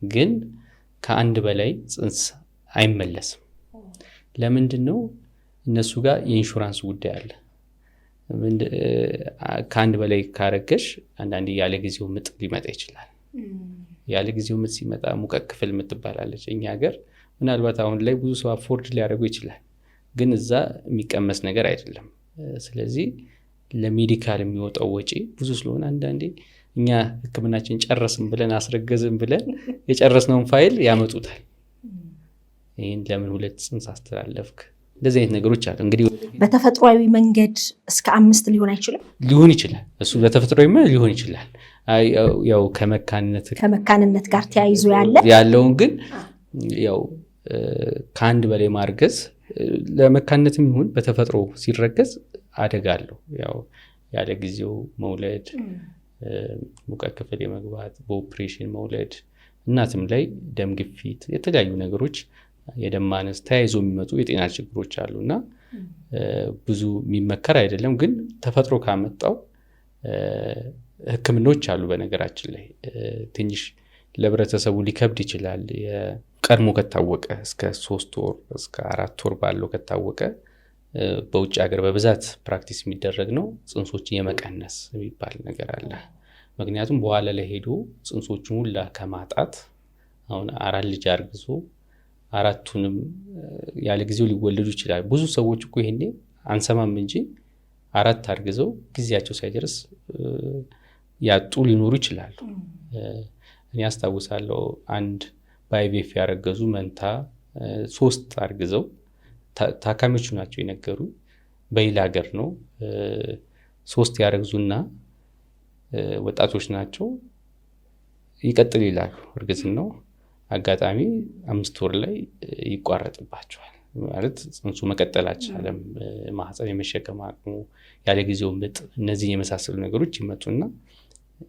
ግን ከአንድ በላይ ጽንስ አይመለስም። ለምንድን ነው? እነሱ ጋር የኢንሹራንስ ጉዳይ አለ። ከአንድ በላይ ካረገሽ አንዳንዴ ያለ ጊዜው ምጥ ሊመጣ ይችላል። ያለ ጊዜው ምጥ ሲመጣ ሙቀት ክፍል የምትባላለች እኛ ሀገር ምናልባት አሁን ላይ ብዙ ሰው አፎርድ ሊያደርጉ ይችላል። ግን እዛ የሚቀመስ ነገር አይደለም። ስለዚህ ለሜዲካል የሚወጣው ወጪ ብዙ ስለሆነ አንዳንዴ እኛ ሕክምናችን ጨረስን ብለን አስረገዝን ብለን የጨረስነውን ፋይል ያመጡታል። ይህን ለምን 2 ጽንስ አስተላለፍክ? እንደዚህ አይነት ነገሮች አሉ። እንግዲህ በተፈጥሯዊ መንገድ እስከ 5 ሊሆን አይችልም? ሊሆን ይችላል። እሱ በተፈጥሯዊ መንገድ ሊሆን ይችላል። ያው ከመካንነት ጋር ተያይዞ ያለውን ግን ያው ከአንድ በላይ ማርገዝ ለመካንነትም ይሁን በተፈጥሮ ሲረገዝ አደጋ አለው። ያው ያለ ጊዜው መውለድ፣ ሙቀት ክፍል የመግባት፣ በኦፕሬሽን መውለድ፣ እናትም ላይ ደም ግፊት፣ የተለያዩ ነገሮች የደም ማነስ ተያይዞ የሚመጡ የጤና ችግሮች አሉና ብዙ የሚመከር አይደለም። ግን ተፈጥሮ ካመጣው ሕክምናዎች አሉ። በነገራችን ላይ ትንሽ ለህብረተሰቡ ሊከብድ ይችላል። ቀድሞ ከታወቀ እስከ 3 ወር እስከ 4 ወር ባለው ከታወቀ በውጭ ሀገር በብዛት ፕራክቲስ የሚደረግ ነው። ጽንሶችን የመቀነስ የሚባል ነገር አለ። ምክንያቱም በኋላ ላይ ሄዶ ጽንሶችን ሁላ ከማጣት አሁን 4 ልጅ አርግዞ 4ቱንም ያለ ጊዜው ሊወለዱ ይችላል። ብዙ ሰዎች እኮ ይሄኔ አንሰማም እንጂ 4 አርግዘው ጊዜያቸው ሳይደርስ ያጡ ሊኖሩ ይችላሉ። እኔ አስታውሳለሁ አንድ በአይቪኤፍ ያረገዙ መንታ 3 አርግዘው ታካሚዎቹ ናቸው የነገሩ። በሌላ ሀገር ነው 3 ያረግዙና ወጣቶች ናቸው ይቀጥል ይላሉ እርግዝናው። አጋጣሚ 5 ወር ላይ ይቋረጥባቸዋል። ማለት ጽንሱ መቀጠል አልቻለም። ማህፀን የመሸከም አቅሙ፣ ያለ ጊዜው ምጥ፣ እነዚህ የመሳሰሉ ነገሮች ይመጡና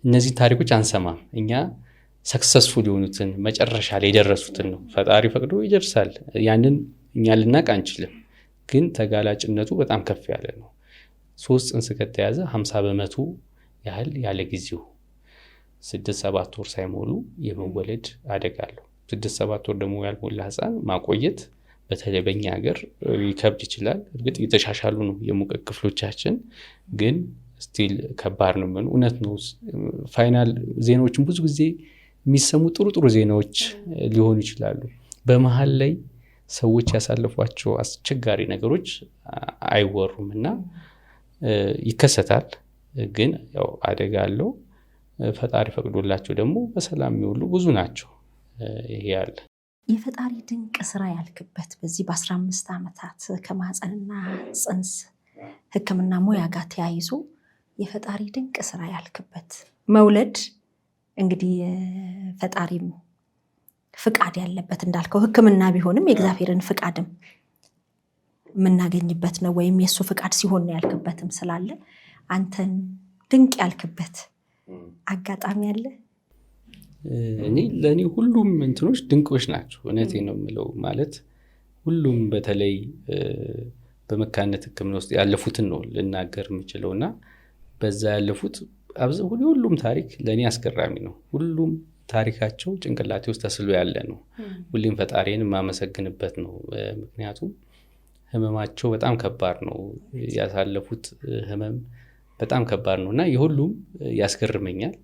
እነዚህ ታሪኮች አንሰማም። እኛ ሰክሰስፉል የሆኑትን መጨረሻ ላይ የደረሱትን ነው። ፈጣሪ ፈቅዶ ይደርሳል። ያንን እኛ ልናቅ አንችልም። ግን ተጋላጭነቱ በጣም ከፍ ያለ ነው። 3 ጽንስ ከተያዘ 50% ያህል ያለ ጊዜው 6-7 ወር ሳይሞሉ የመወለድ አደጋ አለው። 6-7 ወር ደግሞ ያልሞላ ህፃን ማቆየት በተለይ በእኛ ሀገር ይከብድ ይችላል። እርግጥ የተሻሻሉ ነው የሙቀት ክፍሎቻችን፣ ግን ስቲል ከባድ ነው። ምን እውነት ነው። ፋይናል ዜናዎችን ብዙ ጊዜ የሚሰሙ ጥሩ ዜናዎች ሊሆኑ ይችላሉ። በመሀል ላይ ሰዎች ያሳለፏቸው አስቸጋሪ ነገሮች አይወሩም እና ይከሰታል። ግን ያው አደጋ አለው። ፈጣሪ ፈቅዶላቸው ደግሞ በሰላም የሚውሉ ብዙ ናቸው። ይሄ ያለ የፈጣሪ ድንቅ ስራ ያልክበት በዚህ በ15 ዓመታት ከማህፀንና ጽንስ ሕክምና ሙያ ጋር ተያይዞ የፈጣሪ ድንቅ ስራ ያልክበት መውለድ እንግዲህ ፈጣሪም ፍቃድ ያለበት እንዳልከው ሕክምና ቢሆንም የእግዚአብሔርን ፍቃድም የምናገኝበት ነው፣ ወይም የእሱ ፍቃድ ሲሆን ነው ያልክበትም ስላለ አንተን ድንቅ ያልክበት አጋጣሚ አለ? ለእኔ ሁሉም እንትኖች ድንቆች ናቸው። እውነቴን ነው የምለው። ማለት ሁሉም በተለይ በመካንነት ሕክምና ውስጥ ያለፉትን ነው ልናገር የምችለው እና በዛ ያለፉት ሁሉም ታሪክ ለእኔ አስገራሚ ነው። ሁሉም ታሪካቸው ጭንቅላቴ ውስጥ ተስሎ ያለ ነው። ሁሌም ፈጣሪን የማመሰግንበት ነው። ምክንያቱም ህመማቸው በጣም ከባድ ነው። ያሳለፉት ህመም በጣም ከባድ ነው እና የሁሉም ያስገርመኛል።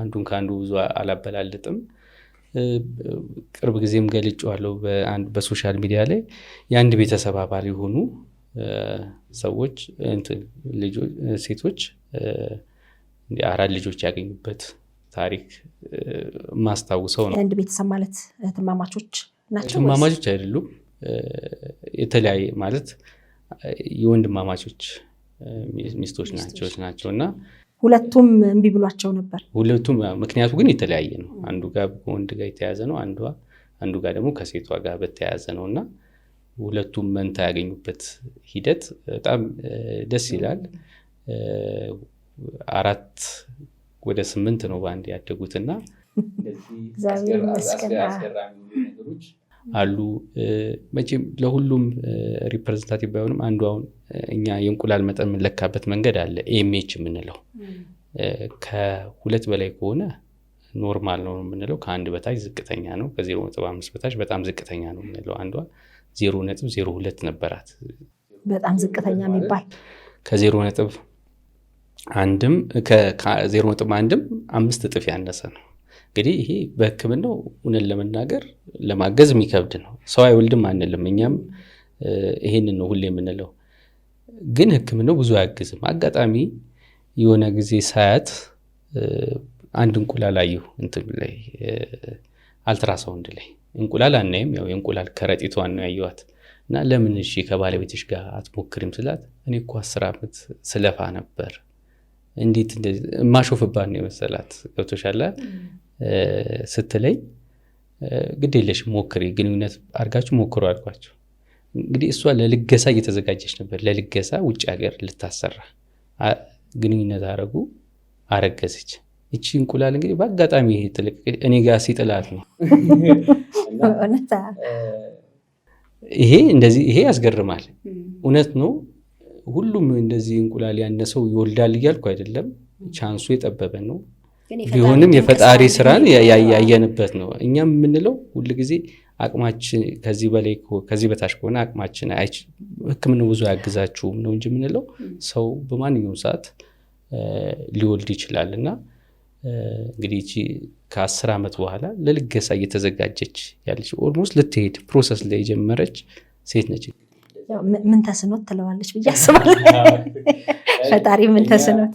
አንዱን ከአንዱ ብዙ አላበላልጥም። ቅርብ ጊዜም ገልጬዋለሁ በሶሻል ሚዲያ ላይ የአንድ ቤተሰብ አባል የሆኑ ሰዎች ሴቶች 4 ልጆች ያገኙበት ታሪክ ማስታውሰው ነው። የአንድ ቤተሰብ ማለት እህትማማቾች ናቸው? እህትማማቾች አይደሉም። የተለያየ ማለት የወንድማማቾች ሚስቶች ናቸው እና ሁለቱም እምቢ ብሏቸው ነበር። ሁለቱም ምክንያቱ ግን የተለያየ ነው። አንዱ ጋር ከወንድ ጋር የተያዘ ነው፣ አንዱ ጋር ደግሞ ከሴቷ ጋር በተያዘ ነው እና ሁለቱም መንታ ያገኙበት ሂደት በጣም ደስ ይላል። 4 ወደ 8 ነው በአንድ ያደጉትና እግዚአብሔር ይመስገን አሉ። መቼም ለሁሉም ሪፕሬዘንታቲቭ ባይሆንም አንዱ አሁን እኛ የእንቁላል መጠን የምንለካበት መንገድ አለ። ኤምኤች የምንለው ከ2 በላይ ከሆነ ኖርማል ነው የምንለው፣ ከ1 በታች ዝቅተኛ ነው፣ ከ0.5 በታች በጣም ዝቅተኛ ነው የምንለው። አንዷ 0.02 ነበራት፣ በጣም ዝቅተኛ የሚባል ከ0.1ም 5 እጥፍ ያነሰ ነው። እንግዲህ ይሄ በሕክምናው እውነት ለመናገር ለማገዝ የሚከብድ ነው። ሰው አይወልድም አንልም፣ እኛም ይሄንን ነው ሁሌ የምንለው። ግን ሕክምናው ብዙ አያግዝም። አጋጣሚ የሆነ ጊዜ ሳያት አንድ እንቁላል አየሁ እንትን ላይ አልትራሳውንድ ላይ። እንቁላል አናይም፣ ያው የእንቁላል ከረጢቷን ነው ያየኋት እና ለምን እሺ ከባለቤትሽ ጋር አትሞክሪም ስላት እኔ እኮ 10 ዓመት ስለፋ ነበር። እንዴት እንደዚህ ማሾፍባት ነው የመሰላት። ገብቶሻል ስትለኝ ግድ የለሽ ሞክሪ፣ ግንኙነት አድርጋችሁ ሞክሩ አድርጓቸው። እንግዲህ እሷ ለልገሳ እየተዘጋጀች ነበር። ለልገሳ ውጭ ሀገር ልታሰራ ግንኙነት አረጉ፣ አረገዘች። እቺ እንቁላል እንግዲህ በአጋጣሚ እኔ ጋር ሲጥላት ነው። ይሄ ያስገርማል። እውነት ነው። ሁሉም እንደዚህ እንቁላል ያነሰው ይወልዳል እያልኩ አይደለም። ቻንሱ የጠበበ ነው። ቢሆንም የፈጣሪ ስራን ያየንበት ነው። እኛም የምንለው ሁል ጊዜ አቅማችን ከዚህ በላይ ከዚህ በታች ከሆነ አቅማችን ሕክምናው ብዙ ያግዛችሁም ነው እንጂ የምንለው ሰው በማንኛውም ሰዓት ሊወልድ ይችላል እና እንግዲህ እቺ ከ10 ዓመት በኋላ ለልገሳ እየተዘጋጀች ያለች ኦልሞስት ልትሄድ ፕሮሰስ ላይ የጀመረች ሴት ነች። ምን ተስኖት ትለዋለች ብዬ አስባለሁ። ፈጣሪ ምን ተስኖት።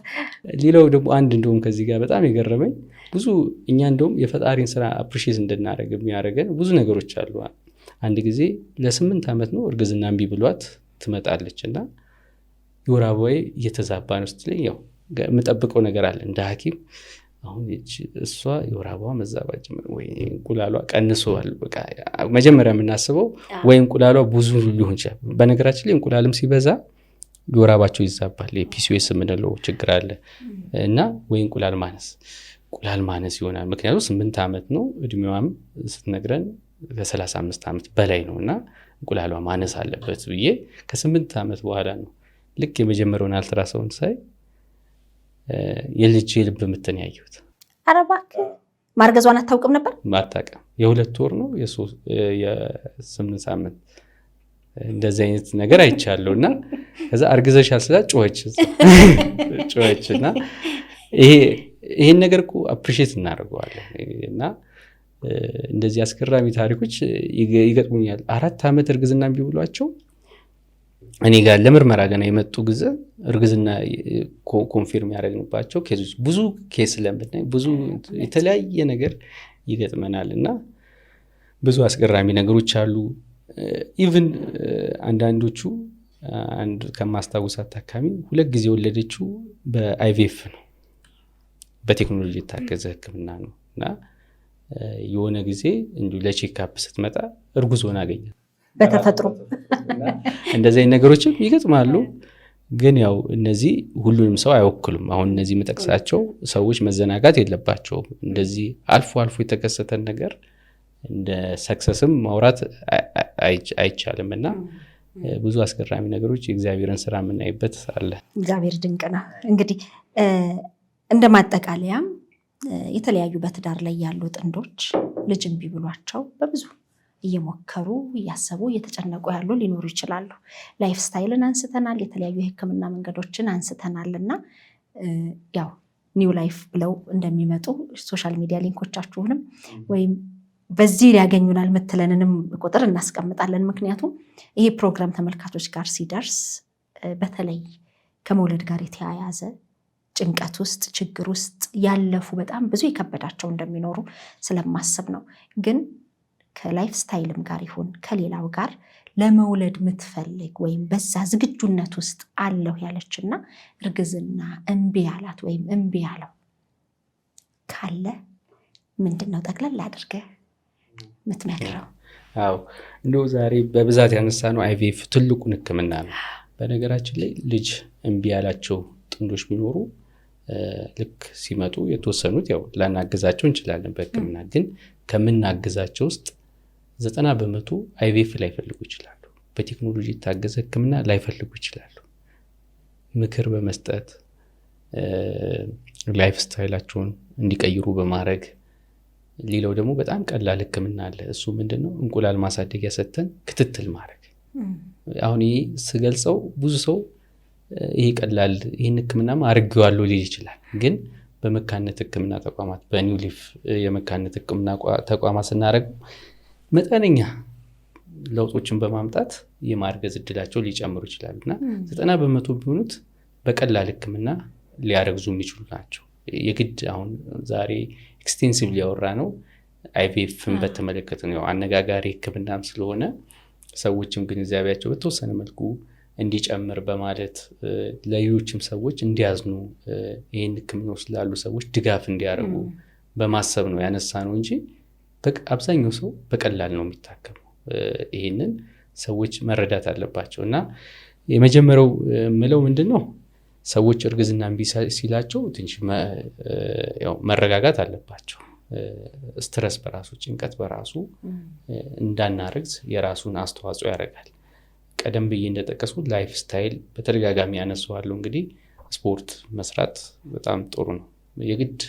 ሌላው ደግሞ አንድ እንደውም ከዚህ ጋር በጣም የገረመኝ ብዙ እኛ እንደውም የፈጣሪን ስራ አፕሪሺየት እንድናደርግ የሚያደርገን ብዙ ነገሮች አሉ። አንድ ጊዜ ለ8 ዓመት ነው እርግዝና እምቢ ብሏት ትመጣለች እና የወር አበባዬ እየተዛባ ነው ስትለኝ ያው የምጠብቀው ነገር አለ እንደ ሐኪም። አሁን እሷ የወር አበባዋ መዛባት ጀመረ ወይ እንቁላሏ ቀንሷል። በቃ መጀመሪያ የምናስበው ወይ እንቁላሏ ብዙ ሊሆን ይችላል። በነገራችን ላይ እንቁላልም ሲበዛ የወር አበባቸው ይዛባል። የፒሲኦኤስ የምንለው ችግር አለ እና ወይ እንቁላል ማነስ ይሆናል። ምክንያቱም 8 ዓመት ነው እድሜዋም ስትነግረን ከ35 ዓመት በላይ ነው እና እንቁላሏ ማነስ አለበት ብዬ ከ8 ዓመት በኋላ ነው ልክ የመጀመሪያውን አልትራሳውንድ ሳይ የልጅ የልብ ምትን ያየሁት። ኧረ እባክህ ማርገዟን አታውቅም ነበር? አታውቅም። የ2 ወር ነው የ8 ሳምንት እንደዚህ አይነት ነገር አይቻለሁ። እና ከዛ አርግዘሻል ስላት ጮኸች እና ይሄን ነገር እኮ አፕሪሼት እናደርገዋለን። እና እንደዚህ አስገራሚ ታሪኮች ይገጥሙኛል። 4 ዓመት እርግዝና እምቢ ብሏቸው እኔ ጋር ለምርመራ ገና የመጡ ጊዜ እርግዝና ኮንፊርም ያደረግንባቸው ኬዞች ብዙ ኬስ ስለምናይ ብዙ የተለያየ ነገር ይገጥመናል እና ብዙ አስገራሚ ነገሮች አሉ። ኢቭን አንዳንዶቹ አንድ ከማስታወሳት ታካሚ 2 ጊዜ ወለደችው በአይቪኤፍ ነው፣ በቴክኖሎጂ የታገዘ ሕክምና ነው። እና የሆነ ጊዜ እንዲሁ ለቼክአፕ ስትመጣ እርጉዝ ሆና አገኛት በተፈጥሮ። እንደዚህ አይነት ነገሮችም ይገጥማሉ። ግን ያው እነዚህ ሁሉንም ሰው አይወክሉም። አሁን እነዚህ መጠቅሳቸው ሰዎች መዘናጋት የለባቸውም። እንደዚህ አልፎ አልፎ የተከሰተን ነገር እንደ ሰክሰስም ማውራት አይቻልም እና ብዙ አስገራሚ ነገሮች የእግዚአብሔርን ስራ የምናይበት አለ። እግዚአብሔር ድንቅ ነው። እንግዲህ እንደ ማጠቃለያም የተለያዩ በትዳር ላይ ያሉ ጥንዶች ልጅ እምቢ ብሏቸው በብዙ እየሞከሩ እያሰቡ እየተጨነቁ ያሉ ሊኖሩ ይችላሉ። ላይፍ ስታይልን አንስተናል፣ የተለያዩ የህክምና መንገዶችን አንስተናል እና ያው ኒው ላይፍ ብለው እንደሚመጡ ሶሻል ሚዲያ ሊንኮቻችሁንም ወይም በዚህ ሊያገኙናል ምትለንንም ቁጥር እናስቀምጣለን። ምክንያቱም ይሄ ፕሮግራም ተመልካቾች ጋር ሲደርስ በተለይ ከመውለድ ጋር የተያያዘ ጭንቀት ውስጥ ችግር ውስጥ ያለፉ በጣም ብዙ የከበዳቸው እንደሚኖሩ ስለማስብ ነው። ግን ከላይፍ ስታይልም ጋር ይሁን ከሌላው ጋር ለመውለድ ምትፈልግ ወይም በዛ ዝግጁነት ውስጥ አለሁ ያለችና እርግዝና እምቢ ያላት ወይም እምቢ ያለው ካለ ምንድነው ጠቅለል አድርገህ ምትመክረው? አዎ እንደው ዛሬ በብዛት ያነሳ ነው አይቪኤፍ ትልቁን ህክምና ነው። በነገራችን ላይ ልጅ እምቢ ያላቸው ጥንዶች ቢኖሩ ልክ ሲመጡ የተወሰኑት ያው ላናግዛቸው እንችላለን በህክምና። ግን ከምናግዛቸው ውስጥ 90% አይቪኤፍ ላይፈልጉ ይችላሉ። በቴክኖሎጂ የታገዘ ህክምና ላይፈልጉ ይችላሉ። ምክር በመስጠት ላይፍ ስታይላቸውን እንዲቀይሩ በማድረግ ሌላው ደግሞ በጣም ቀላል ህክምና አለ። እሱ ምንድነው? እንቁላል ማሳደጊያ ሰተን ክትትል ማድረግ። አሁን ይሄ ስገልጸው ብዙ ሰው ይሄ ቀላል ይሄን ህክምናማ አድርጌዋለሁ ሊል ይችላል። ግን በመካነት ህክምና ተቋማት በኒው ሊፍ የመካነት ህክምና ተቋማት ስናደርግ መጠነኛ ለውጦችን በማምጣት የማርገዝ እድላቸው ሊጨምሩ ይችላሉና 90% ቢሆኑት በቀላል ህክምና ሊያረግዙ የሚችሉ ናቸው። የግድ አሁን ዛሬ ኤክስቴንሲቭሊ ያወራ ነው አይቪኤፍን በተመለከተ ነው። አነጋጋሪ ህክምናም ስለሆነ ሰዎችም ግንዛቤያቸው በተወሰነ መልኩ እንዲጨምር በማለት ለሌሎችም ሰዎች እንዲያዝኑ ይህን ህክምና ውስጥ ላሉ ሰዎች ድጋፍ እንዲያደርጉ በማሰብ ነው ያነሳ ነው እንጂ አብዛኛው ሰው በቀላል ነው የሚታከመው። ይህንን ሰዎች መረዳት አለባቸው። እና የመጀመሪያው ምለው ምንድነው ሰዎች እርግዝና እምቢ ሲላቸው ትንሽ መረጋጋት አለባቸው። ስትረስ በራሱ ጭንቀት በራሱ እንዳናረግዝ የራሱን አስተዋጽኦ ያደርጋል። ቀደም ብዬ እንደጠቀስኩት ላይፍ ስታይል በተደጋጋሚ ያነሳዋለሁ። እንግዲህ ስፖርት መስራት በጣም ጥሩ ነው። የግድ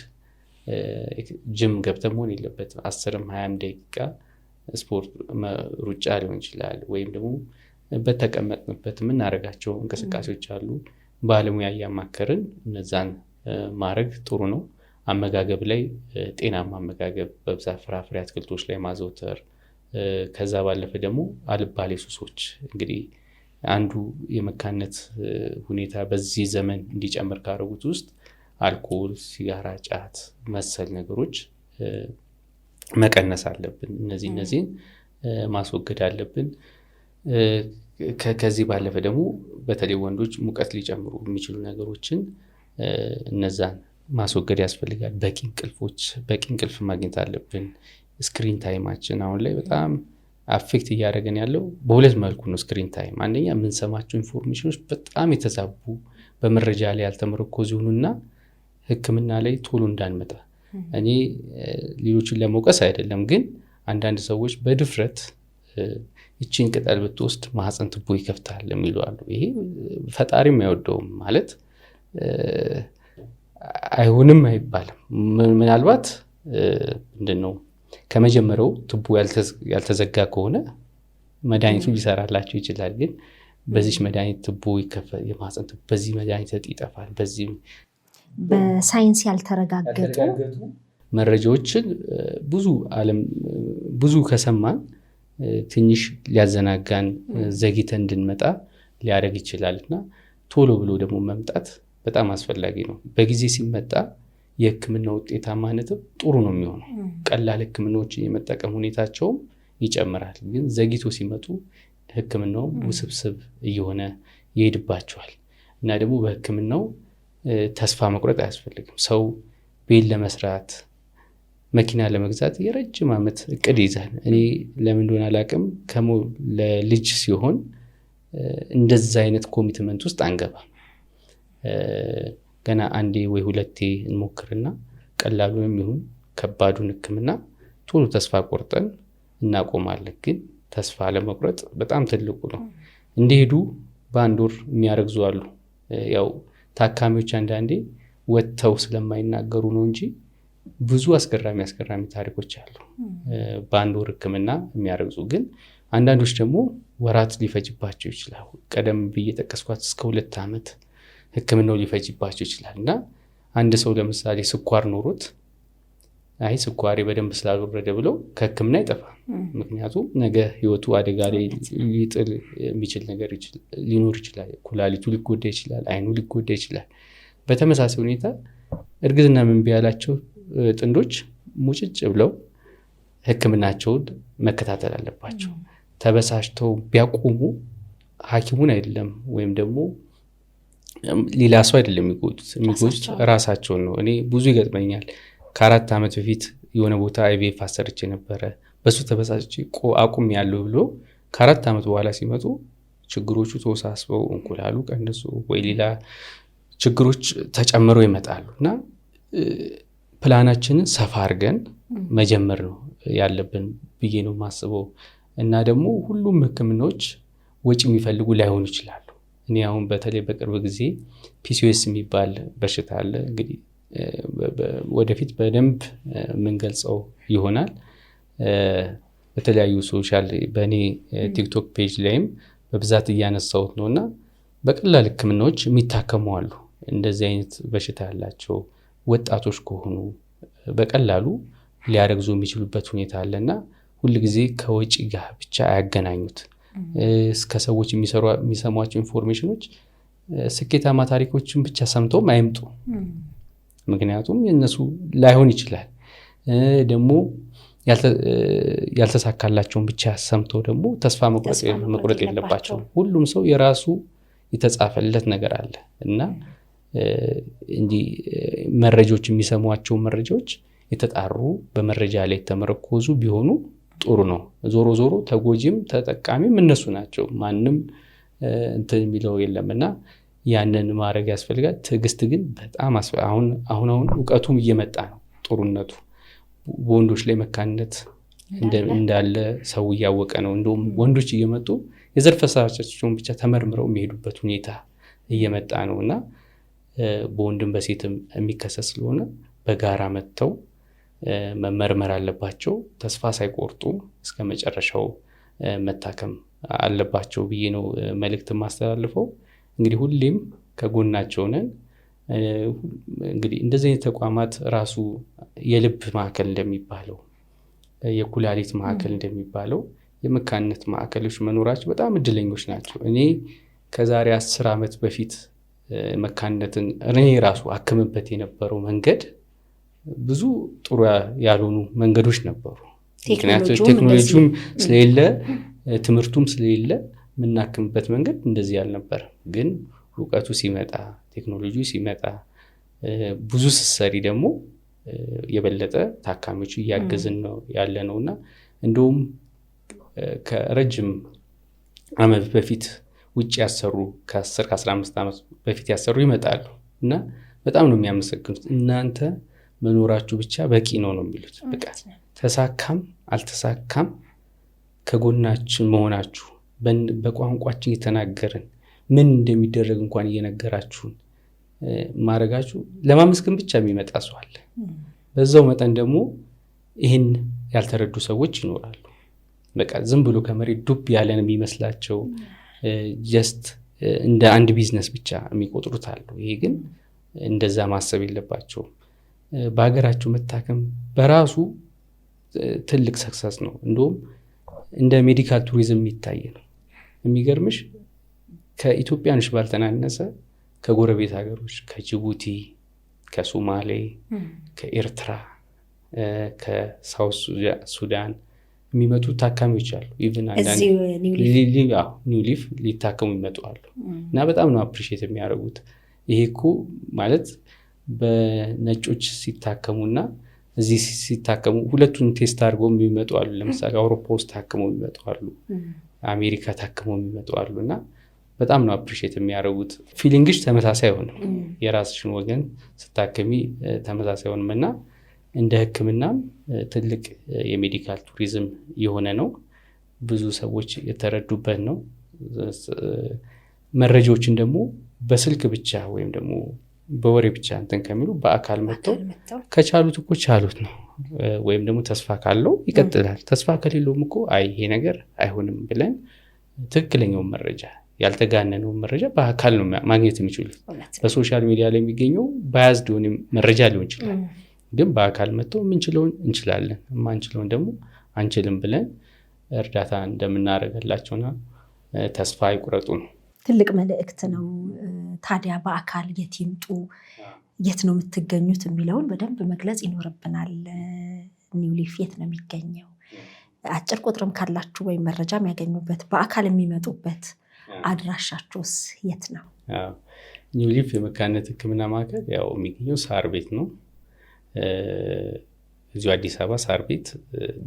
ጅም ገብተን መሆን የለበትም። 10-20 ደቂቃ ስፖርት ሩጫ ሊሆን ይችላል። ወይም ደግሞ በተቀመጥንበት የምናደርጋቸው እንቅስቃሴዎች አሉ። ባለሙያ እያማከርን እነዛን ማድረግ ጥሩ ነው። አመጋገብ ላይ ጤናማ አመጋገብ በብዛት ፍራፍሬ፣ አትክልቶች ላይ ማዘውተር። ከዛ ባለፈ ደግሞ አልባሌ ሱሶች እንግዲህ አንዱ የመካነት ሁኔታ በዚህ ዘመን እንዲጨምር ካደረጉት ውስጥ አልኮል፣ ሲጋራ፣ ጫት መሰል ነገሮች መቀነስ አለብን። እነዚህን ማስወገድ አለብን። ከዚህ ባለፈ ደግሞ በተለይ ወንዶች ሙቀት ሊጨምሩ የሚችሉ ነገሮችን እነዛን ማስወገድ ያስፈልጋል። በቂ እንቅልፍ ማግኘት አለብን። ስክሪን ታይማችን አሁን ላይ በጣም አፌክት እያደረገን ያለው በሁለት መልኩ ነው። ስክሪን ታይም አንደኛ የምንሰማቸው ኢንፎርሜሽኖች በጣም የተዛቡ በመረጃ ላይ ያልተመረኮዙ ይሁኑና ህክምና ላይ ቶሎ እንዳንመጣ እኔ ሌሎችን ለመውቀስ አይደለም፣ ግን አንዳንድ ሰዎች በድፍረት እቺን ቅጠል ብትወስድ ማህፀን ትቦ ይከፍታል የሚሉ አሉ። ይሄ ፈጣሪም አይወደውም ማለት አይሆንም አይባልም። ምናልባት ምንድነው ከመጀመሪያው ትቦ ያልተዘጋ ከሆነ መድኃኒቱ ሊሰራላቸው ይችላል። ግን በዚህ መድኃኒት ትቦ ይከፈል የማህፀን ትቦ በዚህ መድኃኒት ይጠፋል። በዚህ በሳይንስ ያልተረጋገጡ መረጃዎችን ብዙ ከሰማን ትንሽ ሊያዘናጋን ዘግይተን እንድንመጣ ሊያደርግ ይችላልና ቶሎ ብሎ ደግሞ መምጣት በጣም አስፈላጊ ነው። በጊዜ ሲመጣ የህክምና ውጤታማነት ጥሩ ነው የሚሆነው። ቀላል ህክምናዎችን የመጠቀም ሁኔታቸውም ይጨምራል። ግን ዘግይቶ ሲመጡ ህክምናው ውስብስብ እየሆነ ይሄድባቸዋል እና ደግሞ በህክምናው ተስፋ መቁረጥ አያስፈልግም። ሰው ቤት ለመስራት መኪና ለመግዛት የረጅም ዓመት እቅድ ይዛል። እኔ ለምን እንደሆነ አላውቅም ለልጅ ሲሆን እንደዛ አይነት ኮሚትመንት ውስጥ አንገባም። ገና አንዴ ወይ ሁለቴ እንሞክርና ቀላሉንም ይሁን ከባዱን ህክምና ቶሎ ተስፋ ቆርጠን እናቆማለን። ግን ተስፋ ለመቁረጥ በጣም ትልቁ ነው። እንደሄዱ በአንድ ወር የሚያረግዙ አሉ። ያው ታካሚዎች አንዳንዴ ወጥተው ስለማይናገሩ ነው እንጂ ብዙ አስገራሚ ታሪኮች አሉ። በአንድ ወር ህክምና የሚያረግዙ ግን አንዳንዶች ደግሞ ወራት ሊፈጅባቸው ይችላል። ቀደም ብዬ ጠቀስኳት እስከ 2 ዓመት ህክምናው ሊፈጅባቸው ይችላል እና አንድ ሰው ለምሳሌ ስኳር ኖሮት አይ ስኳሬ በደንብ ስላልወረደ ብለው ከህክምና አይጠፋም። ምክንያቱም ነገ ህይወቱ አደጋ ላይ ሊጥል የሚችል ነገር ሊኖር ይችላል። ኩላሊቱ ሊጎዳ ይችላል፣ አይኑ ሊጎዳ ይችላል። በተመሳሳይ ሁኔታ እርግዝና እምቢ ያላቸው ጥንዶች ሙጭጭ ብለው ህክምናቸውን መከታተል አለባቸው። ተበሳጭተው ቢያቆሙ ሐኪሙን አይደለም ወይም ደግሞ ሌላ ሰው አይደለም የሚጎዱት ራሳቸውን ነው። እኔ ብዙ ይገጥመኛል። ከ4 ዓመት በፊት የሆነ ቦታ አይቪኤፍ አሰርቼ ነበረ። በሱ ተበሳጭቼ አቁም ያለው ብሎ ከ4 ዓመት በኋላ ሲመጡ ችግሮቹ ተወሳስበው እንቁላሉ ቀንሶ ወይ ሌላ ችግሮች ተጨምረው ይመጣሉ እና ፕላናችንን ሰፋ አድርገን መጀመር ነው ያለብን ብዬ ነው የማስበው። እና ደግሞ ሁሉም ህክምናዎች ወጪ የሚፈልጉ ላይሆኑ ይችላሉ። እኔ አሁን በተለይ በቅርብ ጊዜ ፒሲኦኤስ የሚባል በሽታ አለ። እንግዲህ ወደፊት በደንብ የምንገልጸው ይሆናል። በተለያዩ ሶሻል በእኔ ቲክቶክ ፔጅ ላይም በብዛት እያነሳሁት ነው እና በቀላል ህክምናዎች የሚታከሙ አሉ። እንደዚህ አይነት በሽታ ያላቸው ወጣቶች ከሆኑ በቀላሉ ሊያረግዙ የሚችሉበት ሁኔታ አለና ሁልጊዜ ከወጪ ጋር ብቻ አያገናኙት። እስከ ሰዎች የሚሰሟቸው ኢንፎርሜሽኖች ስኬታማ ታሪኮችን ብቻ ሰምተውም አይምጡ። ምክንያቱም የነሱ ላይሆን ይችላል። ደግሞ ያልተሳካላቸውን ብቻ ሰምተው ደግሞ ተስፋ መቁረጥ የለባቸው። ሁሉም ሰው የራሱ የተጻፈለት ነገር አለ እና እንዲህ መረጃዎች የሚሰሟቸው መረጃዎች የተጣሩ በመረጃ ላይ የተመረኮዙ ቢሆኑ ጥሩ ነው። ዞሮ ዞሮ ተጎጂም ተጠቃሚም እነሱ ናቸው። ማንም እንትን የሚለው የለምና ያንን ማድረግ ያስፈልጋል። ትዕግስት ግን በጣም አሁን እውቀቱም እየመጣ ነው። ጥሩነቱ በወንዶች ላይ መካንነት እንዳለ ሰው እያወቀ ነው። እንደውም ወንዶች እየመጡ የዘር ፈሳሻቸውን ብቻ ተመርምረው የሚሄዱበት ሁኔታ እየመጣ ነው እና በወንድም በሴትም የሚከሰት ስለሆነ በጋራ መጥተው መመርመር አለባቸው። ተስፋ ሳይቆርጡ እስከ መጨረሻው መታከም አለባቸው ብዬ ነው መልእክት ማስተላልፈው። እንግዲህ ሁሌም ከጎናቸው ነን። እንግዲህ እንደዚህ አይነት ተቋማት ራሱ የልብ ማዕከል እንደሚባለው የኩላሊት ማዕከል እንደሚባለው የመካንነት ማዕከሎች መኖራቸው በጣም እድለኞች ናቸው። እኔ ከዛሬ 10 ዓመት በፊት መካንነትን እኔ ራሱ አክምበት የነበረው መንገድ ብዙ ጥሩ ያልሆኑ መንገዶች ነበሩ። ምክንያቱም ቴክኖሎጂውም ስለሌለ ትምህርቱም ስለሌለ የምናክምበት መንገድ እንደዚህ ያልነበረ። ግን እውቀቱ ሲመጣ ቴክኖሎጂው ሲመጣ ብዙ ስትሰሪ ደግሞ የበለጠ ታካሚዎች እያገዝን ነው ያለ ነውና እንደውም ከረጅም ዓመት በፊት ውጭ ያሰሩ ከ10 ከ15 ዓመት በፊት ያሰሩ ይመጣሉ እና በጣም ነው የሚያመሰግኑት። እናንተ መኖራችሁ ብቻ በቂ ነው የሚሉት። በቃ ተሳካም አልተሳካም ከጎናችን መሆናችሁ በቋንቋችን የተናገርን ምን እንደሚደረግ እንኳን እየነገራችሁን ማድረጋችሁ ለማመስገን ብቻ የሚመጣ ሰው አለ። በዛው መጠን ደግሞ ይህን ያልተረዱ ሰዎች ይኖራሉ። በቃ ዝም ብሎ ከመሬት ዱብ ያለን የሚመስላቸው ጀስት እንደ አንድ ቢዝነስ ብቻ የሚቆጥሩት አሉ። ይሄ ግን እንደዛ ማሰብ የለባቸውም። በሀገራቸው መታከም በራሱ ትልቅ ሰክሰስ ነው። እንደውም እንደ ሜዲካል ቱሪዝም የሚታይ ነው። የሚገርምሽ ከኢትዮጵያኖች ባልተናነሰ ከጎረቤት ሀገሮች ከጅቡቲ፣ ከሶማሌ፣ ከኤርትራ፣ ከሳውት ሱዳን የሚመጡ ታካሚዎች አሉ። ኢቭን አንዳንድ ኒው ሊፍ ሊታከሙ ይመጡ አሉ እና በጣም ነው አፕሪሼት የሚያደርጉት። ይሄ እኮ ማለት በነጮች ሲታከሙና እዚህ ሲታከሙ ሁለቱን ቴስት አድርገው የሚመጡ አሉ። ለምሳሌ አውሮፓ ውስጥ ታክመው የሚመጡ አሉ፣ አሜሪካ ታክመው የሚመጡ አሉ እና በጣም ነው አፕሪሼት የሚያደርጉት። ፊሊንግሽ ተመሳሳይ አይሆንም። የራስሽን ወገን ስታከሚ ተመሳሳይ አይሆንም እና እንደ ሕክምናም ትልቅ የሜዲካል ቱሪዝም የሆነ ነው። ብዙ ሰዎች የተረዱበት ነው። መረጃዎችን ደግሞ በስልክ ብቻ ወይም ደግሞ በወሬ ብቻ እንትን ከሚሉ በአካል መጥተው ከቻሉት እኮ ቻሉት ነው። ወይም ደግሞ ተስፋ ካለው ይቀጥላል። ተስፋ ከሌለውም እኮ አይ ይሄ ነገር አይሆንም ብለን ትክክለኛውን መረጃ ያልተጋነነውን መረጃ በአካል ነው ማግኘት የሚችሉት። በሶሻል ሚዲያ ላይ የሚገኘው ባያዝድ የሆነ መረጃ ሊሆን ይችላል። ግን በአካል መጥተው የምንችለውን እንችላለን፣ የማንችለውን ደግሞ አንችልም ብለን እርዳታ እንደምናደርግላቸውና ተስፋ አይቁረጡ ነው። ትልቅ መልእክት ነው። ታዲያ በአካል የት ይምጡ፣ የት ነው የምትገኙት የሚለውን በደንብ መግለጽ ይኖርብናል። ኒው ሊፍ የት ነው የሚገኘው? አጭር ቁጥርም ካላችሁ ወይም መረጃ የሚያገኙበት በአካል የሚመጡበት አድራሻችሁስ የት ነው? ኒው ሊፍ የመካንነት ሕክምና ማዕከል ያው የሚገኘው ሳር ቤት ነው። እዚሁ አዲስ አበባ ሳር ቤት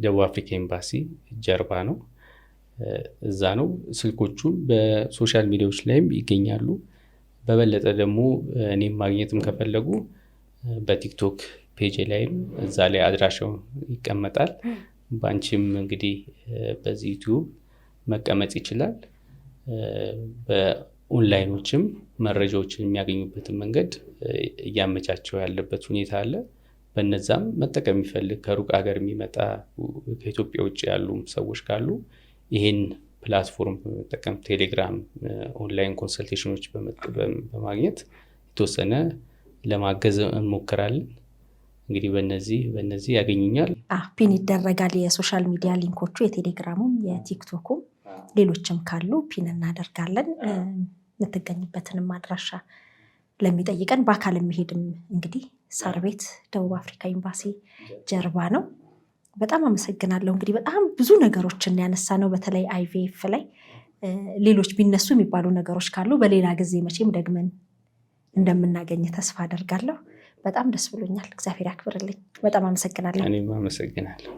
ደቡብ አፍሪካ ኤምባሲ ጀርባ ነው። እዛ ነው። ስልኮቹን በሶሻል ሚዲያዎች ላይም ይገኛሉ። በበለጠ ደግሞ እኔም ማግኘትም ከፈለጉ በቲክቶክ ፔጅ ላይም እዛ ላይ አድራሻው ይቀመጣል። ባንቺም እንግዲህ በዚህ ዩቲዩብ መቀመጥ ይችላል። በኦንላይኖችም መረጃዎችን የሚያገኙበትን መንገድ እያመቻቸው ያለበት ሁኔታ አለ። በነዛም መጠቀም የሚፈልግ ከሩቅ ሀገር የሚመጣ ከኢትዮጵያ ውጭ ያሉ ሰዎች ካሉ ይህን ፕላትፎርም በመጠቀም ቴሌግራም፣ ኦንላይን ኮንሰልቴሽኖች በማግኘት የተወሰነ ለማገዝ እንሞክራለን። እንግዲህ በነዚህ ያገኙኛል። ፒን ይደረጋል። የሶሻል ሚዲያ ሊንኮቹ የቴሌግራሙም የቲክቶኩም ሌሎችም ካሉ ፒን እናደርጋለን። የምትገኝበትንም አድራሻ ለሚጠይቀን በአካል የሚሄድም እንግዲህ ሳር ቤት ደቡብ አፍሪካ ኤምባሲ ጀርባ ነው። በጣም አመሰግናለሁ። እንግዲህ በጣም ብዙ ነገሮችን ያነሳ ነው። በተለይ አይቪኤፍ ላይ ሌሎች ቢነሱ የሚባሉ ነገሮች ካሉ በሌላ ጊዜ መቼም ደግመን እንደምናገኝ ተስፋ አደርጋለሁ። በጣም ደስ ብሎኛል። እግዚአብሔር ያክብርልኝ። በጣም አመሰግናለሁ። እኔም አመሰግናለሁ።